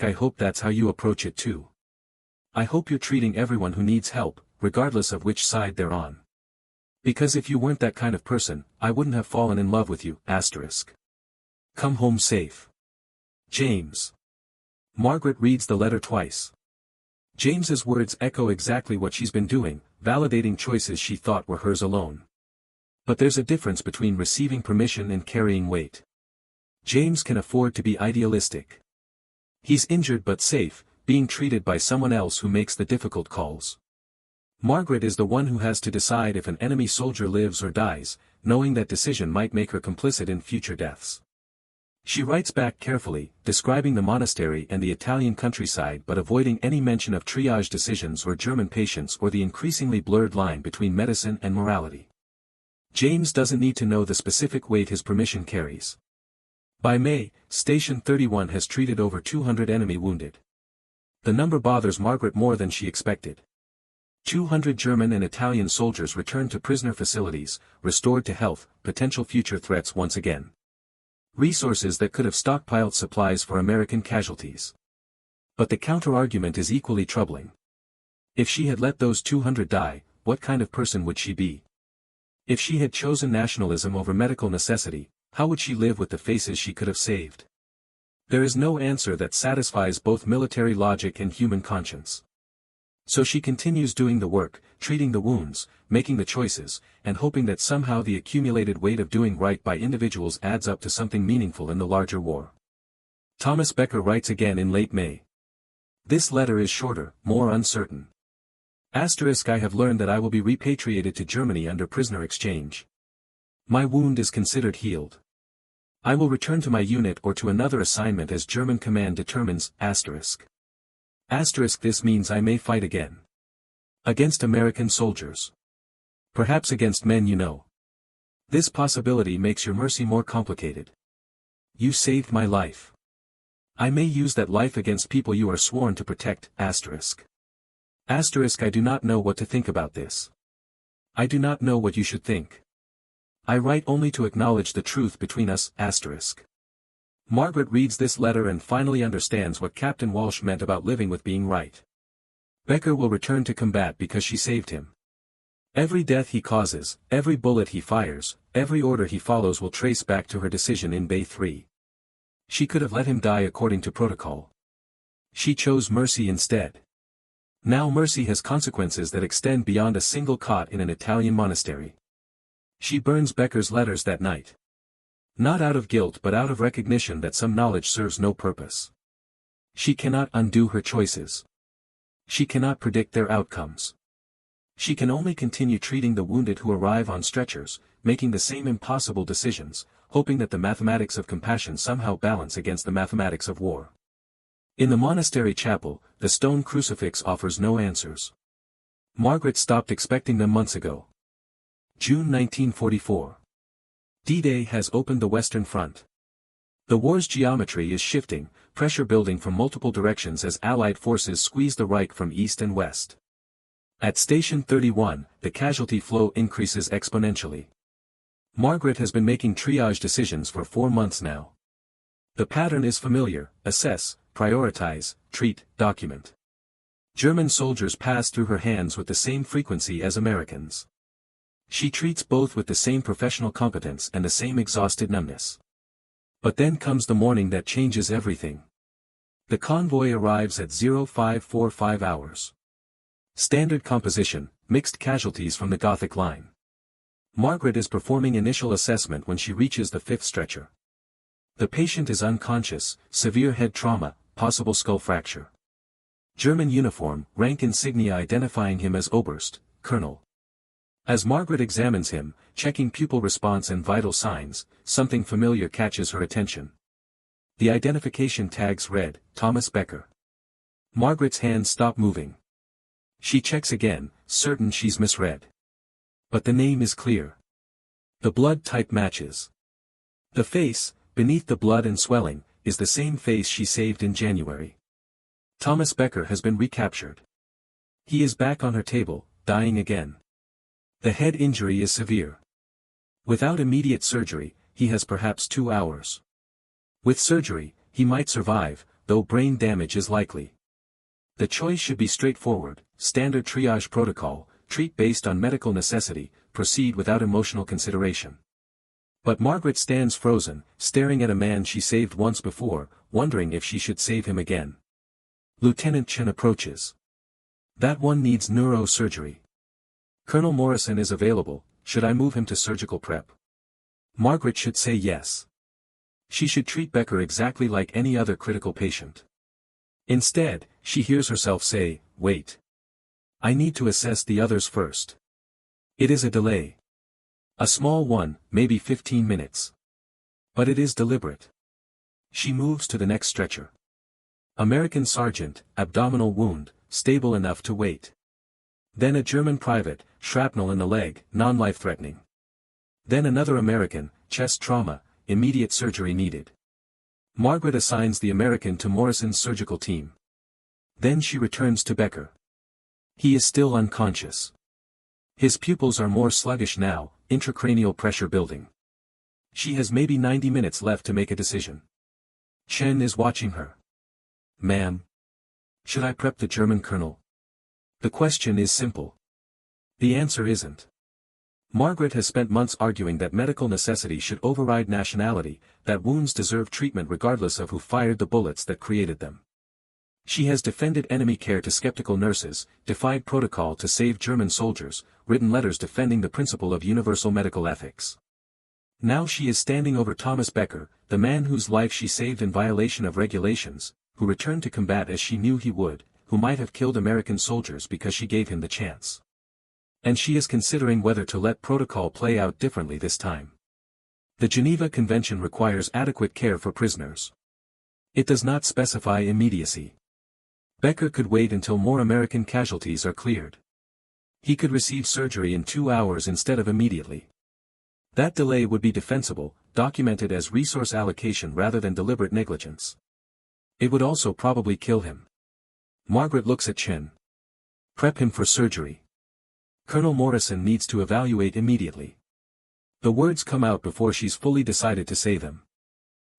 I hope that's how you approach it too. I hope you're treating everyone who needs help, regardless of which side they're on. Because if you weren't that kind of person, I wouldn't have fallen in love with you, Come home safe. James. Margaret reads the letter twice. James's words echo exactly what she's been doing, validating choices she thought were hers alone. But there's a difference between receiving permission and carrying weight. James can afford to be idealistic. He's injured but safe, being treated by someone else who makes the difficult calls. Margaret is the one who has to decide if an enemy soldier lives or dies, knowing that decision might make her complicit in future deaths. She writes back carefully, describing the monastery and the Italian countryside but avoiding any mention of triage decisions or German patients or the increasingly blurred line between medicine and morality. James doesn't need to know the specific weight his permission carries. By May, Station 31 has treated over 200 enemy wounded. The number bothers Margaret more than she expected. 200 German and Italian soldiers returned to prisoner facilities, restored to health, potential future threats once again. Resources that could have stockpiled supplies for American casualties. But the counter-argument is equally troubling. If she had let those 200 die, what kind of person would she be? If she had chosen nationalism over medical necessity, how would she live with the faces she could have saved? There is no answer that satisfies both military logic and human conscience. So she continues doing the work, treating the wounds, making the choices, and hoping that somehow the accumulated weight of doing right by individuals adds up to something meaningful in the larger war. Thomas Becker writes again in late May. This letter is shorter, more uncertain. I have learned that I will be repatriated to Germany under prisoner exchange. My wound is considered healed. I will return to my unit or to another assignment as German command determines, This means I may fight again. Against American soldiers. Perhaps against men you know. This possibility makes your mercy more complicated. You saved my life. I may use that life against people you are sworn to protect, I do not know what to think about this. I do not know what you should think. I write only to acknowledge the truth between us, Margaret reads this letter and finally understands what Captain Walsh meant about living with being right. Becker will return to combat because she saved him. Every death he causes, every bullet he fires, every order he follows will trace back to her decision in Bay 3. She could have let him die according to protocol. She chose mercy instead. Now mercy has consequences that extend beyond a single cot in an Italian monastery. She burns Becker's letters that night. Not out of guilt but out of recognition that some knowledge serves no purpose. She cannot undo her choices. She cannot predict their outcomes. She can only continue treating the wounded who arrive on stretchers, making the same impossible decisions, hoping that the mathematics of compassion somehow balance against the mathematics of war. In the monastery chapel, the stone crucifix offers no answers. Margaret stopped expecting them months ago. June 1944. D-Day has opened the Western Front. The war's geometry is shifting, pressure building from multiple directions as Allied forces squeeze the Reich from east and west. At Station 31, the casualty flow increases exponentially. Margaret has been making triage decisions for 4 months now. The pattern is familiar: assess, prioritize, treat, document. German soldiers pass through her hands with the same frequency as Americans. She treats both with the same professional competence and the same exhausted numbness. But then comes the morning that changes everything. The convoy arrives at 0545 hours. Standard composition, mixed casualties from the Gothic Line. Margaret is performing initial assessment when she reaches the fifth stretcher. The patient is unconscious, severe head trauma, possible skull fracture. German uniform, rank insignia identifying him as Oberst, Colonel. As Margaret examines him, checking pupil response and vital signs, something familiar catches her attention. The identification tags read, Thomas Becker. Margaret's hands stop moving. She checks again, certain she's misread. But the name is clear. The blood type matches. The face, beneath the blood and swelling, is the same face she saved in January. Thomas Becker has been recaptured. He is back on her table, dying again. The head injury is severe. Without immediate surgery, he has perhaps 2 hours. With surgery, he might survive, though brain damage is likely. The choice should be straightforward, standard triage protocol, treat based on medical necessity, proceed without emotional consideration. But Margaret stands frozen, staring at a man she saved once before, wondering if she should save him again. Lieutenant Chen approaches. That one needs neurosurgery. Colonel Morrison is available, should I move him to surgical prep? Margaret should say yes. She should treat Becker exactly like any other critical patient. Instead, she hears herself say, wait. I need to assess the others first. It is a delay. A small one, maybe 15 minutes. But it is deliberate. She moves to the next stretcher. American sergeant, abdominal wound, stable enough to wait. Then a German private, shrapnel in the leg, non-life-threatening. Then another American, chest trauma, immediate surgery needed. Margaret assigns the American to Morrison's surgical team. Then she returns to Becker. He is still unconscious. His pupils are more sluggish now, intracranial pressure building. She has maybe 90 minutes left to make a decision. Chen is watching her. Ma'am. Should I prep the German colonel? The question is simple. The answer isn't. Margaret has spent months arguing that medical necessity should override nationality, that wounds deserve treatment regardless of who fired the bullets that created them. She has defended enemy care to skeptical nurses, defied protocol to save German soldiers, written letters defending the principle of universal medical ethics. Now she is standing over Thomas Becker, the man whose life she saved in violation of regulations, who returned to combat as she knew he would, who might have killed American soldiers because she gave him the chance. And she is considering whether to let protocol play out differently this time. The Geneva Convention requires adequate care for prisoners. It does not specify immediacy. Becker could wait until more American casualties are cleared. He could receive surgery in 2 hours instead of immediately. That delay would be defensible, documented as resource allocation rather than deliberate negligence. It would also probably kill him. Margaret looks at Chen. Prep him for surgery. Colonel Morrison needs to evaluate immediately. The words come out before she's fully decided to say them.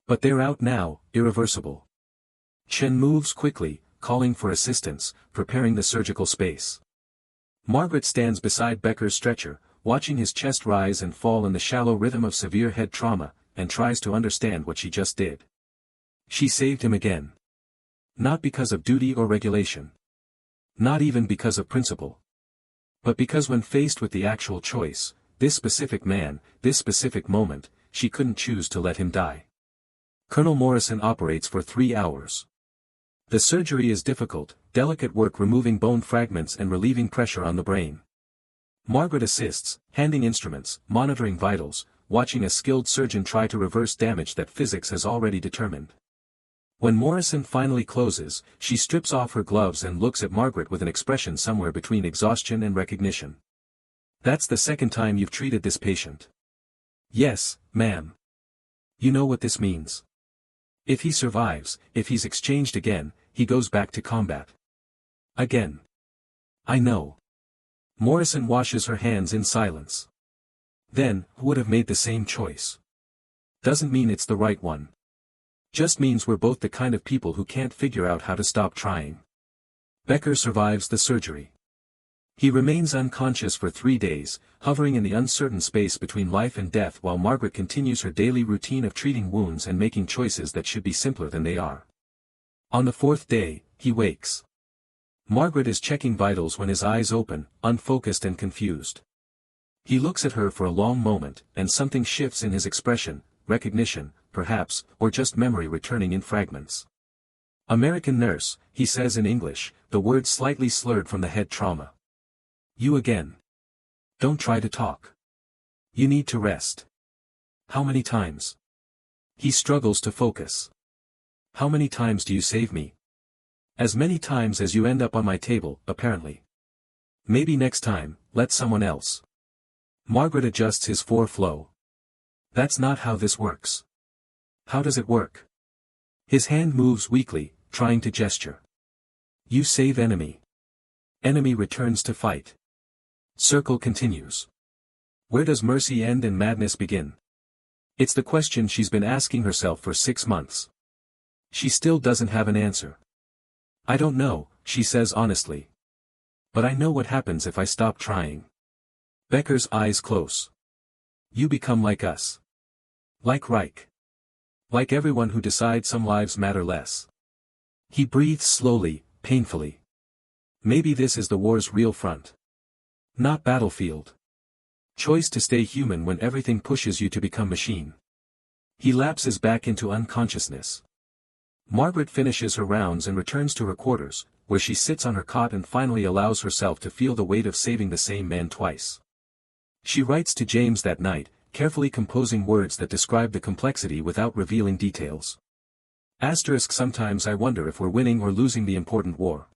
But they're out now, irreversible. Chen moves quickly, calling for assistance, preparing the surgical space. Margaret stands beside Becker's stretcher, watching his chest rise and fall in the shallow rhythm of severe head trauma, and tries to understand what she just did. She saved him again. Not because of duty or regulation. Not even because of principle. But because when faced with the actual choice, this specific man, this specific moment, she couldn't choose to let him die. Colonel Morrison operates for 3 hours. The surgery is difficult, delicate work removing bone fragments and relieving pressure on the brain. Margaret assists, handing instruments, monitoring vitals, watching a skilled surgeon try to reverse damage that physics has already determined. When Morrison finally closes, she strips off her gloves and looks at Margaret with an expression somewhere between exhaustion and recognition. That's the second time you've treated this patient. Yes, ma'am. You know what this means. If he survives, if he's exchanged again, he goes back to combat. Again. I know. Morrison washes her hands in silence. Then, who would have made the same choice? Doesn't mean it's the right one. Just means we're both the kind of people who can't figure out how to stop trying. Becker survives the surgery. He remains unconscious for 3 days, hovering in the uncertain space between life and death while Margaret continues her daily routine of treating wounds and making choices that should be simpler than they are. On the 4th day, he wakes. Margaret is checking vitals when his eyes open, unfocused and confused. He looks at her for a long moment, and something shifts in his expression, recognition, perhaps, or just memory returning in fragments. "American nurse," he says in English, the words slightly slurred from the head trauma. "You again. Don't try to talk. You need to rest." "How many times?" He struggles to focus. "How many times do you save me?" "As many times as you end up on my table, apparently. Maybe next time, let someone else." Margaret adjusts his flow. "That's not how this works." "How does it work?" His hand moves weakly, trying to gesture. "You save enemy. Enemy returns to fight. Circle continues. Where does mercy end and madness begin?" It's the question she's been asking herself for 6 months. She still doesn't have an answer. "I don't know," she says honestly. "But I know what happens if I stop trying." Becker's eyes close. "You become like us. Like Reich. Like everyone who decides some lives matter less." He breathes slowly, painfully. Maybe this is the war's real front. Not battlefield. Choice to stay human when everything pushes you to become machine. He lapses back into unconsciousness. Margaret finishes her rounds and returns to her quarters, where she sits on her cot and finally allows herself to feel the weight of saving the same man twice. She writes to James that night, carefully composing words that describe the complexity without revealing details. Sometimes I wonder if we're winning or losing the important war.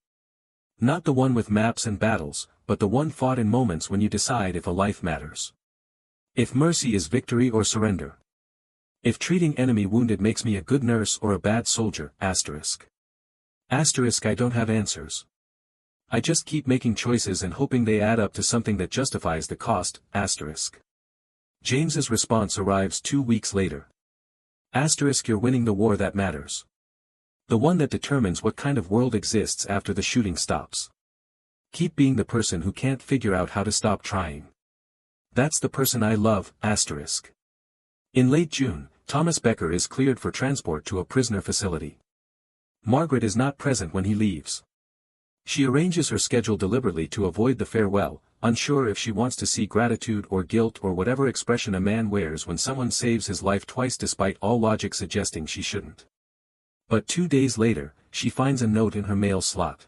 Not the one with maps and battles, but the one fought in moments when you decide if a life matters. If mercy is victory or surrender. If treating enemy wounded makes me a good nurse or a bad soldier, I don't have answers. I just keep making choices and hoping they add up to something that justifies the cost, James's response arrives 2 weeks later. You're winning the war that matters. The one that determines what kind of world exists after the shooting stops. Keep being the person who can't figure out how to stop trying. That's the person I love, In late June, Thomas Becker is cleared for transport to a prisoner facility. Margaret is not present when he leaves. She arranges her schedule deliberately to avoid the farewell, unsure if she wants to see gratitude or guilt or whatever expression a man wears when someone saves his life twice despite all logic suggesting she shouldn't. But 2 days later, she finds a note in her mail slot.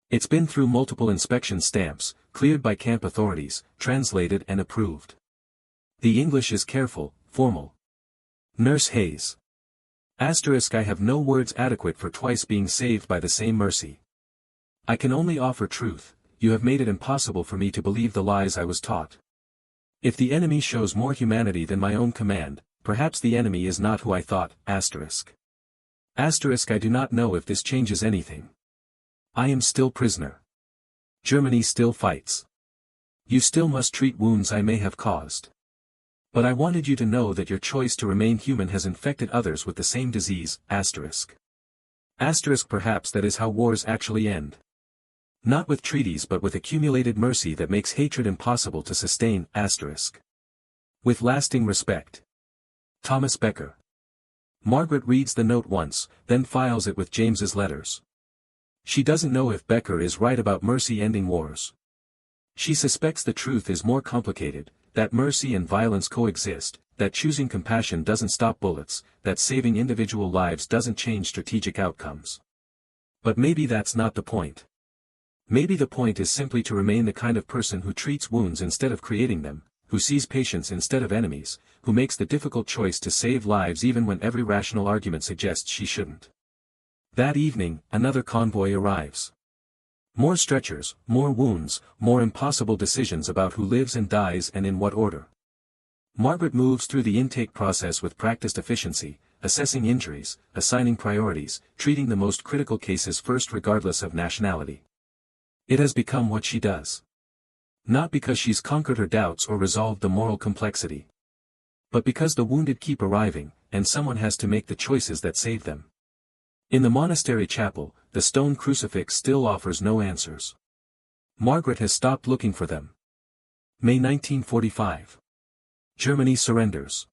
It's been through multiple inspection stamps, cleared by camp authorities, translated and approved. The English is careful, formal. Nurse Hayes. I have no words adequate for twice being saved by the same mercy. I can only offer truth. You have made it impossible for me to believe the lies I was taught. If the enemy shows more humanity than my own command, perhaps the enemy is not who I thought, I do not know if this changes anything. I am still prisoner. Germany still fights. You still must treat wounds I may have caused. But I wanted you to know that your choice to remain human has infected others with the same disease, Perhaps that is how wars actually end. Not with treaties but with accumulated mercy that makes hatred impossible to sustain, With lasting respect. Thomas Becker. Margaret reads the note once, then files it with James's letters. She doesn't know if Becker is right about mercy ending wars. She suspects the truth is more complicated, that mercy and violence coexist, that choosing compassion doesn't stop bullets, that saving individual lives doesn't change strategic outcomes. But maybe that's not the point. Maybe the point is simply to remain the kind of person who treats wounds instead of creating them, who sees patients instead of enemies, who makes the difficult choice to save lives even when every rational argument suggests she shouldn't. That evening, another convoy arrives. More stretchers, more wounds, more impossible decisions about who lives and dies and in what order. Margaret moves through the intake process with practiced efficiency, assessing injuries, assigning priorities, treating the most critical cases first regardless of nationality. It has become what she does. Not because she's conquered her doubts or resolved the moral complexity. But because the wounded keep arriving, and someone has to make the choices that save them. In the monastery chapel, the stone crucifix still offers no answers. Margaret has stopped looking for them. May 1945. Germany surrenders.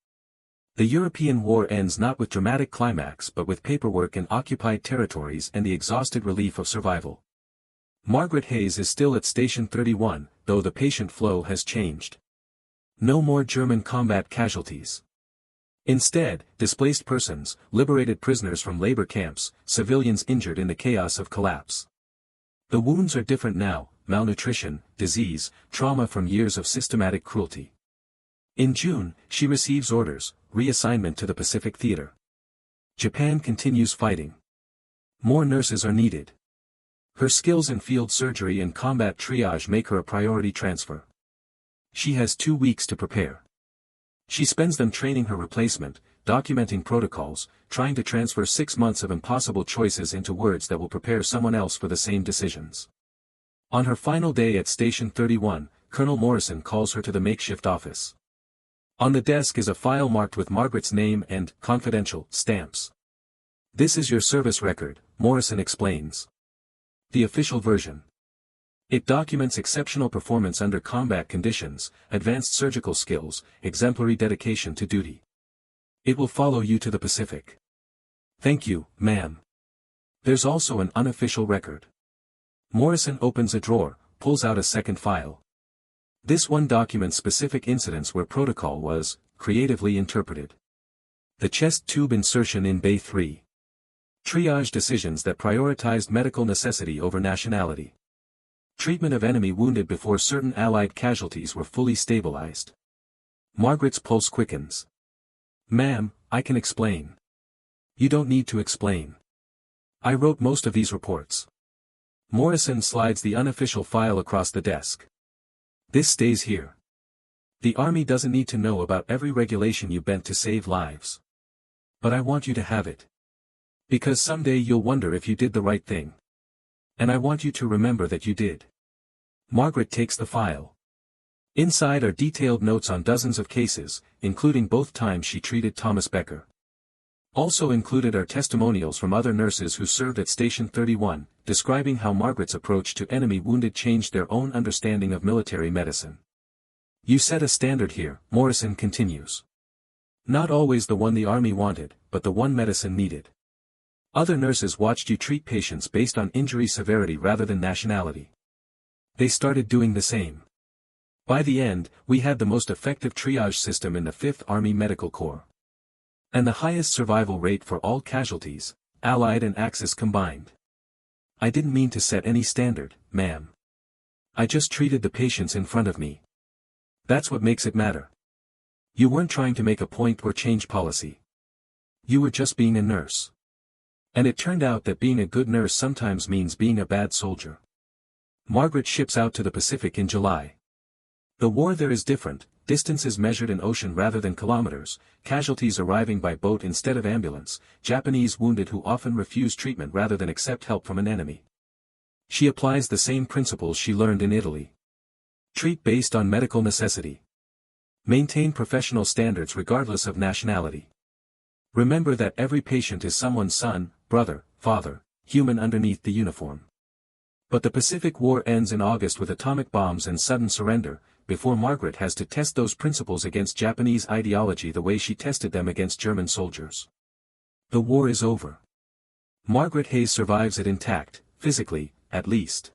The European war ends not with dramatic climax but with paperwork in occupied territories and the exhausted relief of survival. Margaret Hayes is still at Station 31, though the patient flow has changed. No more German combat casualties. Instead, displaced persons, liberated prisoners from labor camps, civilians injured in the chaos of collapse. The wounds are different now: malnutrition, disease, trauma from years of systematic cruelty. In June, she receives orders, reassignment to the Pacific Theater. Japan continues fighting. More nurses are needed. Her skills in field surgery and combat triage make her a priority transfer. She has 2 weeks to prepare. She spends them training her replacement, documenting protocols, trying to transfer 6 months of impossible choices into words that will prepare someone else for the same decisions. On her final day at Station 31, Colonel Morrison calls her to the makeshift office. On the desk is a file marked with Margaret's name and "confidential" stamps. "This is your service record," Morrison explains. The official version. It documents exceptional performance under combat conditions, advanced surgical skills, exemplary dedication to duty. It will follow you to the Pacific. Thank you, ma'am. There's also an unofficial record. Morrison opens a drawer, pulls out a second file. This one documents specific incidents where protocol was creatively interpreted. The chest tube insertion in Bay 3. Triage decisions that prioritized medical necessity over nationality. Treatment of enemy wounded before certain Allied casualties were fully stabilized. Margaret's pulse quickens. "Ma'am, I can explain." "You don't need to explain. I wrote most of these reports." Morrison slides the unofficial file across the desk. "This stays here. The Army doesn't need to know about every regulation you bent to save lives. But I want you to have it. Because someday you'll wonder if you did the right thing. And I want you to remember that you did." Margaret takes the file. Inside are detailed notes on dozens of cases, including both times she treated Thomas Becker. Also included are testimonials from other nurses who served at Station 31, describing how Margaret's approach to enemy wounded changed their own understanding of military medicine. "You set a standard here," Morrison continues. "Not always the one the Army wanted, but the one medicine needed. Other nurses watched you treat patients based on injury severity rather than nationality. They started doing the same. By the end, we had the most effective triage system in the 5th Army Medical Corps. And the highest survival rate for all casualties, Allied and Axis combined. I didn't mean to set any standard, ma'am. I just treated the patients in front of me. That's what makes it matter. You weren't trying to make a point or change policy. You were just being a nurse. And it turned out that being a good nurse sometimes means being a bad soldier." Margaret ships out to the Pacific in July. The war there is different, distances measured in ocean rather than kilometers, casualties arriving by boat instead of ambulance, Japanese wounded who often refuse treatment rather than accept help from an enemy. She applies the same principles she learned in Italy. Treat based on medical necessity. Maintain professional standards regardless of nationality. Remember that every patient is someone's son, brother, father, human underneath the uniform. But the Pacific War ends in August with atomic bombs and sudden surrender, before Margaret has to test those principles against Japanese ideology the way she tested them against German soldiers. The war is over. Margaret Hayes survives it intact, physically, at least.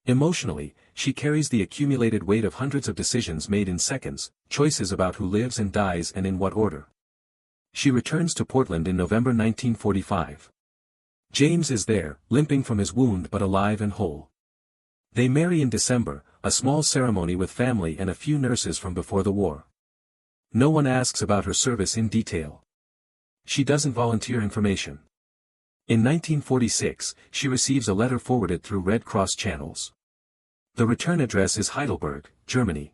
Emotionally, she carries the accumulated weight of hundreds of decisions made in seconds, choices about who lives and dies and in what order. She returns to Portland in November 1945. James is there, limping from his wound but alive and whole. They marry in December, a small ceremony with family and a few nurses from before the war. No one asks about her service in detail. She doesn't volunteer information. In 1946, she receives a letter forwarded through Red Cross channels. The return address is Heidelberg, Germany.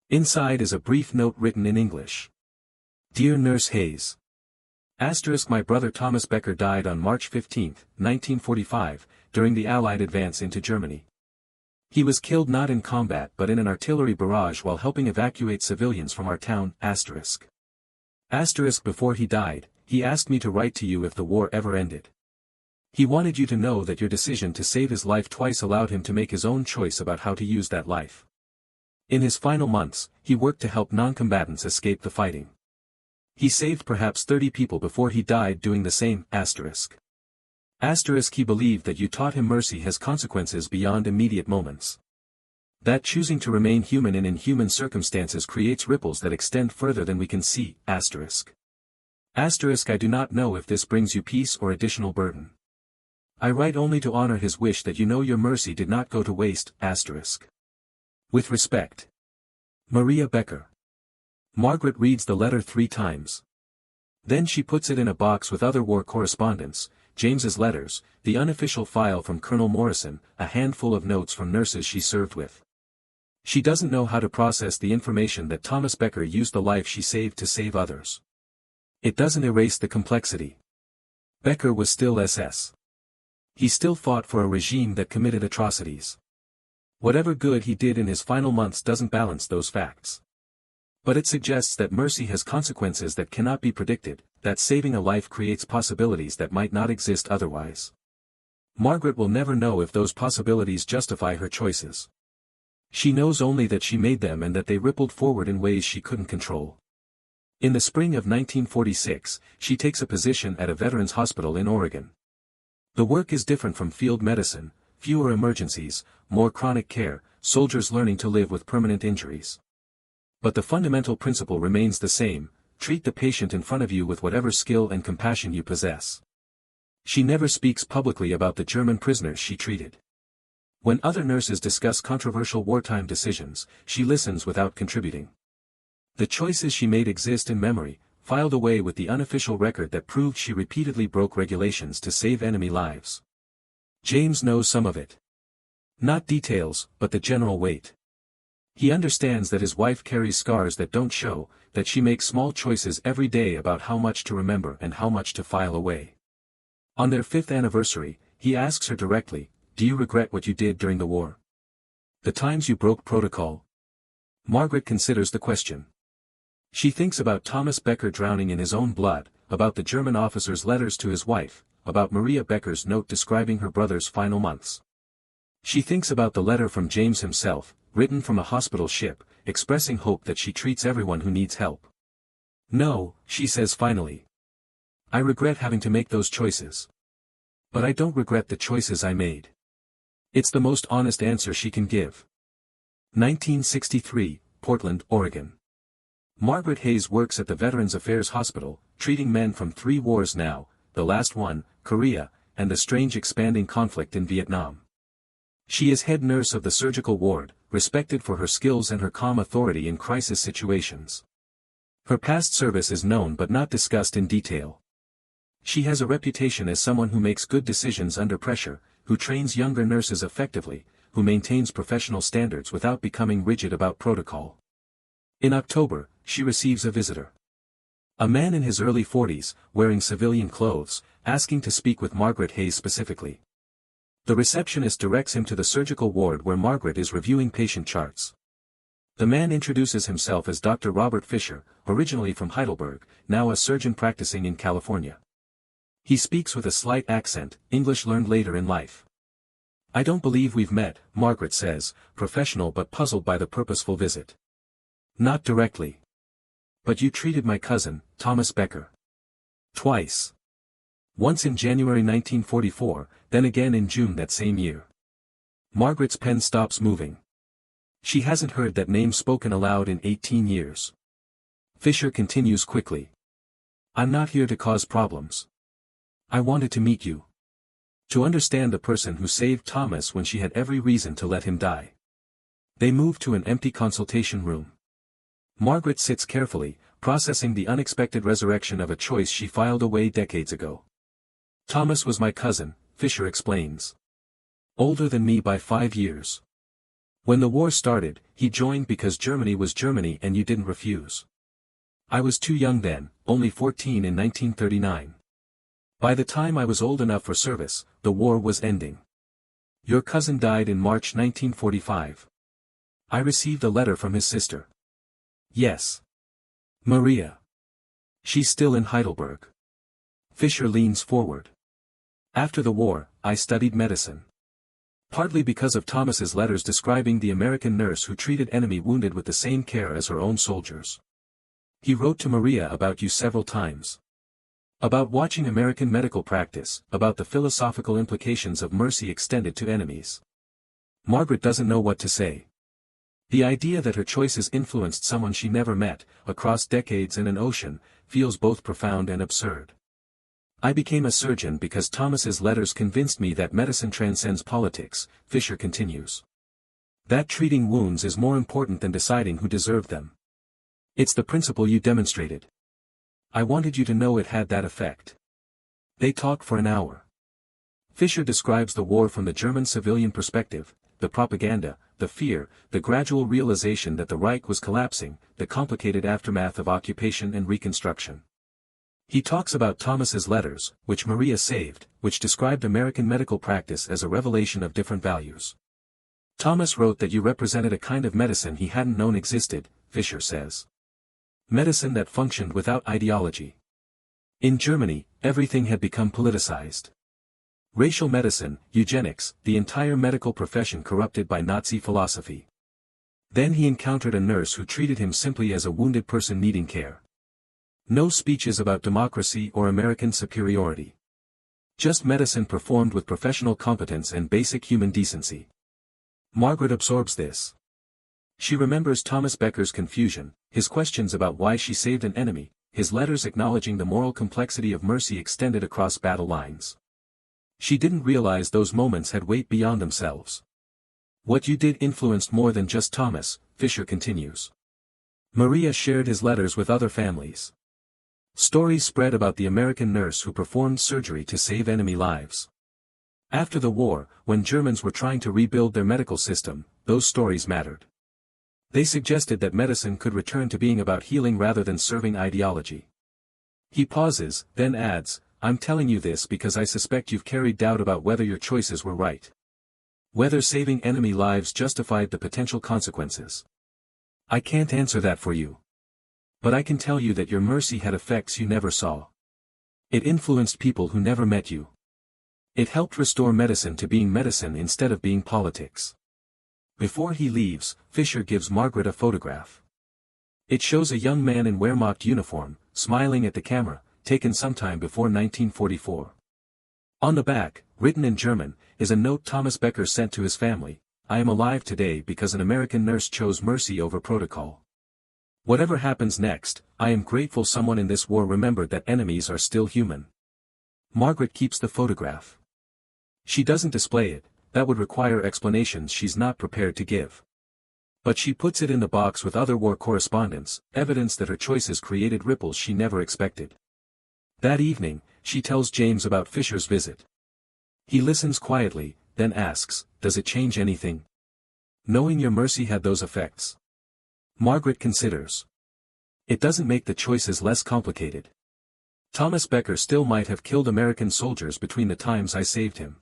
Inside is a brief note written in English. "Dear Nurse Hayes. My brother Thomas Becker died on March 15, 1945, during the Allied advance into Germany. He was killed not in combat but in an artillery barrage while helping evacuate civilians from our town, **. Before he died, he asked me to write to you if the war ever ended. He wanted you to know that your decision to save his life twice allowed him to make his own choice about how to use that life. In his final months, he worked to help non-combatants escape the fighting. He saved perhaps 30 people before he died doing the same, asterisk. Asterisk he believed that you taught him mercy has consequences beyond immediate moments. That choosing to remain human in inhuman circumstances creates ripples that extend further than we can see, asterisk. Asterisk I do not know if this brings you peace or additional burden. I write only to honor his wish that you know your mercy did not go to waste, asterisk. With respect. Maria Becker. Margaret reads the letter 3 times. Then she puts it in a box with other war correspondence, James's letters, the unofficial file from Colonel Morrison, a handful of notes from nurses she served with. She doesn't know how to process the information that Thomas Becker used the life she saved to save others. It doesn't erase the complexity. Becker was still SS. He still fought for a regime that committed atrocities. Whatever good he did in his final months doesn't balance those facts. But it suggests that mercy has consequences that cannot be predicted, that saving a life creates possibilities that might not exist otherwise. Margaret will never know if those possibilities justify her choices. She knows only that she made them and that they rippled forward in ways she couldn't control. In the spring of 1946, she takes a position at a veterans hospital in Oregon. The work is different from field medicine, fewer emergencies, more chronic care, soldiers learning to live with permanent injuries. But the fundamental principle remains the same: treat the patient in front of you with whatever skill and compassion you possess. She never speaks publicly about the German prisoners she treated. When other nurses discuss controversial wartime decisions, she listens without contributing. The choices she made exist in memory, filed away with the unofficial record that proved she repeatedly broke regulations to save enemy lives. James knows some of it. Not details, but the general weight. He understands that his wife carries scars that don't show, that she makes small choices every day about how much to remember and how much to file away. On their 5th anniversary, he asks her directly, "Do you regret what you did during the war? The times you broke protocol?" Margaret considers the question. She thinks about Thomas Becker drowning in his own blood, about the German officer's letters to his wife, about Maria Becker's note describing her brother's final months. She thinks about the letter from James himself, written from a hospital ship, expressing hope that she treats everyone who needs help. "No," she says finally. "I regret having to make those choices. But I don't regret the choices I made." It's the most honest answer she can give. 1963, Portland, Oregon. Margaret Hayes works at the Veterans Affairs Hospital, treating men from 3 wars now, the last one, Korea, and the strange expanding conflict in Vietnam. She is head nurse of the surgical ward, respected for her skills and her calm authority in crisis situations. Her past service is known but not discussed in detail. She has a reputation as someone who makes good decisions under pressure, who trains younger nurses effectively, who maintains professional standards without becoming rigid about protocol. In October, she receives a visitor. A man in his early 40s, wearing civilian clothes, asking to speak with Margaret Hayes specifically. The receptionist directs him to the surgical ward where Margaret is reviewing patient charts. The man introduces himself as Dr. Robert Fisher, originally from Heidelberg, now a surgeon practicing in California. He speaks with a slight accent, English learned later in life. "I don't believe we've met," Margaret says, professional but puzzled by the purposeful visit. "Not directly. But you treated my cousin, Thomas Becker. Twice. Once in January 1944, then again in June that same year." Margaret's pen stops moving. She hasn't heard that name spoken aloud in 18 years. Fisher continues quickly. "I'm not here to cause problems. I wanted to meet you. To understand the person who saved Thomas when she had every reason to let him die." They move to an empty consultation room. Margaret sits carefully, processing the unexpected resurrection of a choice she filed away decades ago. "Thomas was my cousin," Fisher explains. "Older than me by 5 years. When the war started, he joined because Germany was Germany and you didn't refuse. I was too young then, only 14 in 1939. By the time I was old enough for service, the war was ending. Your cousin died in March 1945. I received a letter from his sister." "Yes. Maria. She's still in Heidelberg." Fisher leans forward. After the war, I studied medicine. Partly because of Thomas's letters describing the American nurse who treated enemy wounded with the same care as her own soldiers. He wrote to Maria about you several times. About watching American medical practice, about the philosophical implications of mercy extended to enemies. Margaret doesn't know what to say. The idea that her choices influenced someone she never met, across decades and an ocean, feels both profound and absurd. I became a surgeon because Thomas's letters convinced me that medicine transcends politics, Fisher continues. That treating wounds is more important than deciding who deserved them. It's the principle you demonstrated. I wanted you to know it had that effect. They talk for an hour. Fisher describes the war from the German civilian perspective, the propaganda, the fear, the gradual realization that the Reich was collapsing, the complicated aftermath of occupation and reconstruction. He talks about Thomas's letters, which Maria saved, which described American medical practice as a revelation of different values. Thomas wrote that you represented a kind of medicine he hadn't known existed, Fisher says. Medicine that functioned without ideology. In Germany, everything had become politicized. Racial medicine, eugenics, the entire medical profession corrupted by Nazi philosophy. Then he encountered a nurse who treated him simply as a wounded person needing care. No speeches about democracy or American superiority. Just medicine performed with professional competence and basic human decency. Margaret absorbs this. She remembers Thomas Becker's confusion, his questions about why she saved an enemy, his letters acknowledging the moral complexity of mercy extended across battle lines. She didn't realize those moments had weight beyond themselves. What you did influenced more than just Thomas, Fisher continues. Maria shared his letters with other families. Stories spread about the American nurse who performed surgery to save enemy lives. After the war, when Germans were trying to rebuild their medical system, those stories mattered. They suggested that medicine could return to being about healing rather than serving ideology. He pauses, then adds, I'm telling you this because I suspect you've carried doubt about whether your choices were right. Whether saving enemy lives justified the potential consequences. I can't answer that for you. But I can tell you that your mercy had effects you never saw. It influenced people who never met you. It helped restore medicine to being medicine instead of being politics. Before he leaves, Fisher gives Margaret a photograph. It shows a young man in Wehrmacht uniform, smiling at the camera, taken sometime before 1944. On the back, written in German, is a note Thomas Becker sent to his family, I am alive today because an American nurse chose mercy over protocol. Whatever happens next, I am grateful someone in this war remembered that enemies are still human. Margaret keeps the photograph. She doesn't display it, that would require explanations she's not prepared to give. But she puts it in the box with other war correspondence, evidence that her choices created ripples she never expected. That evening, she tells James about Fisher's visit. He listens quietly, then asks, does it change anything? Knowing your mercy had those effects. Margaret considers. It doesn't make the choices less complicated. Thomas Becker still might have killed American soldiers between the times I saved him.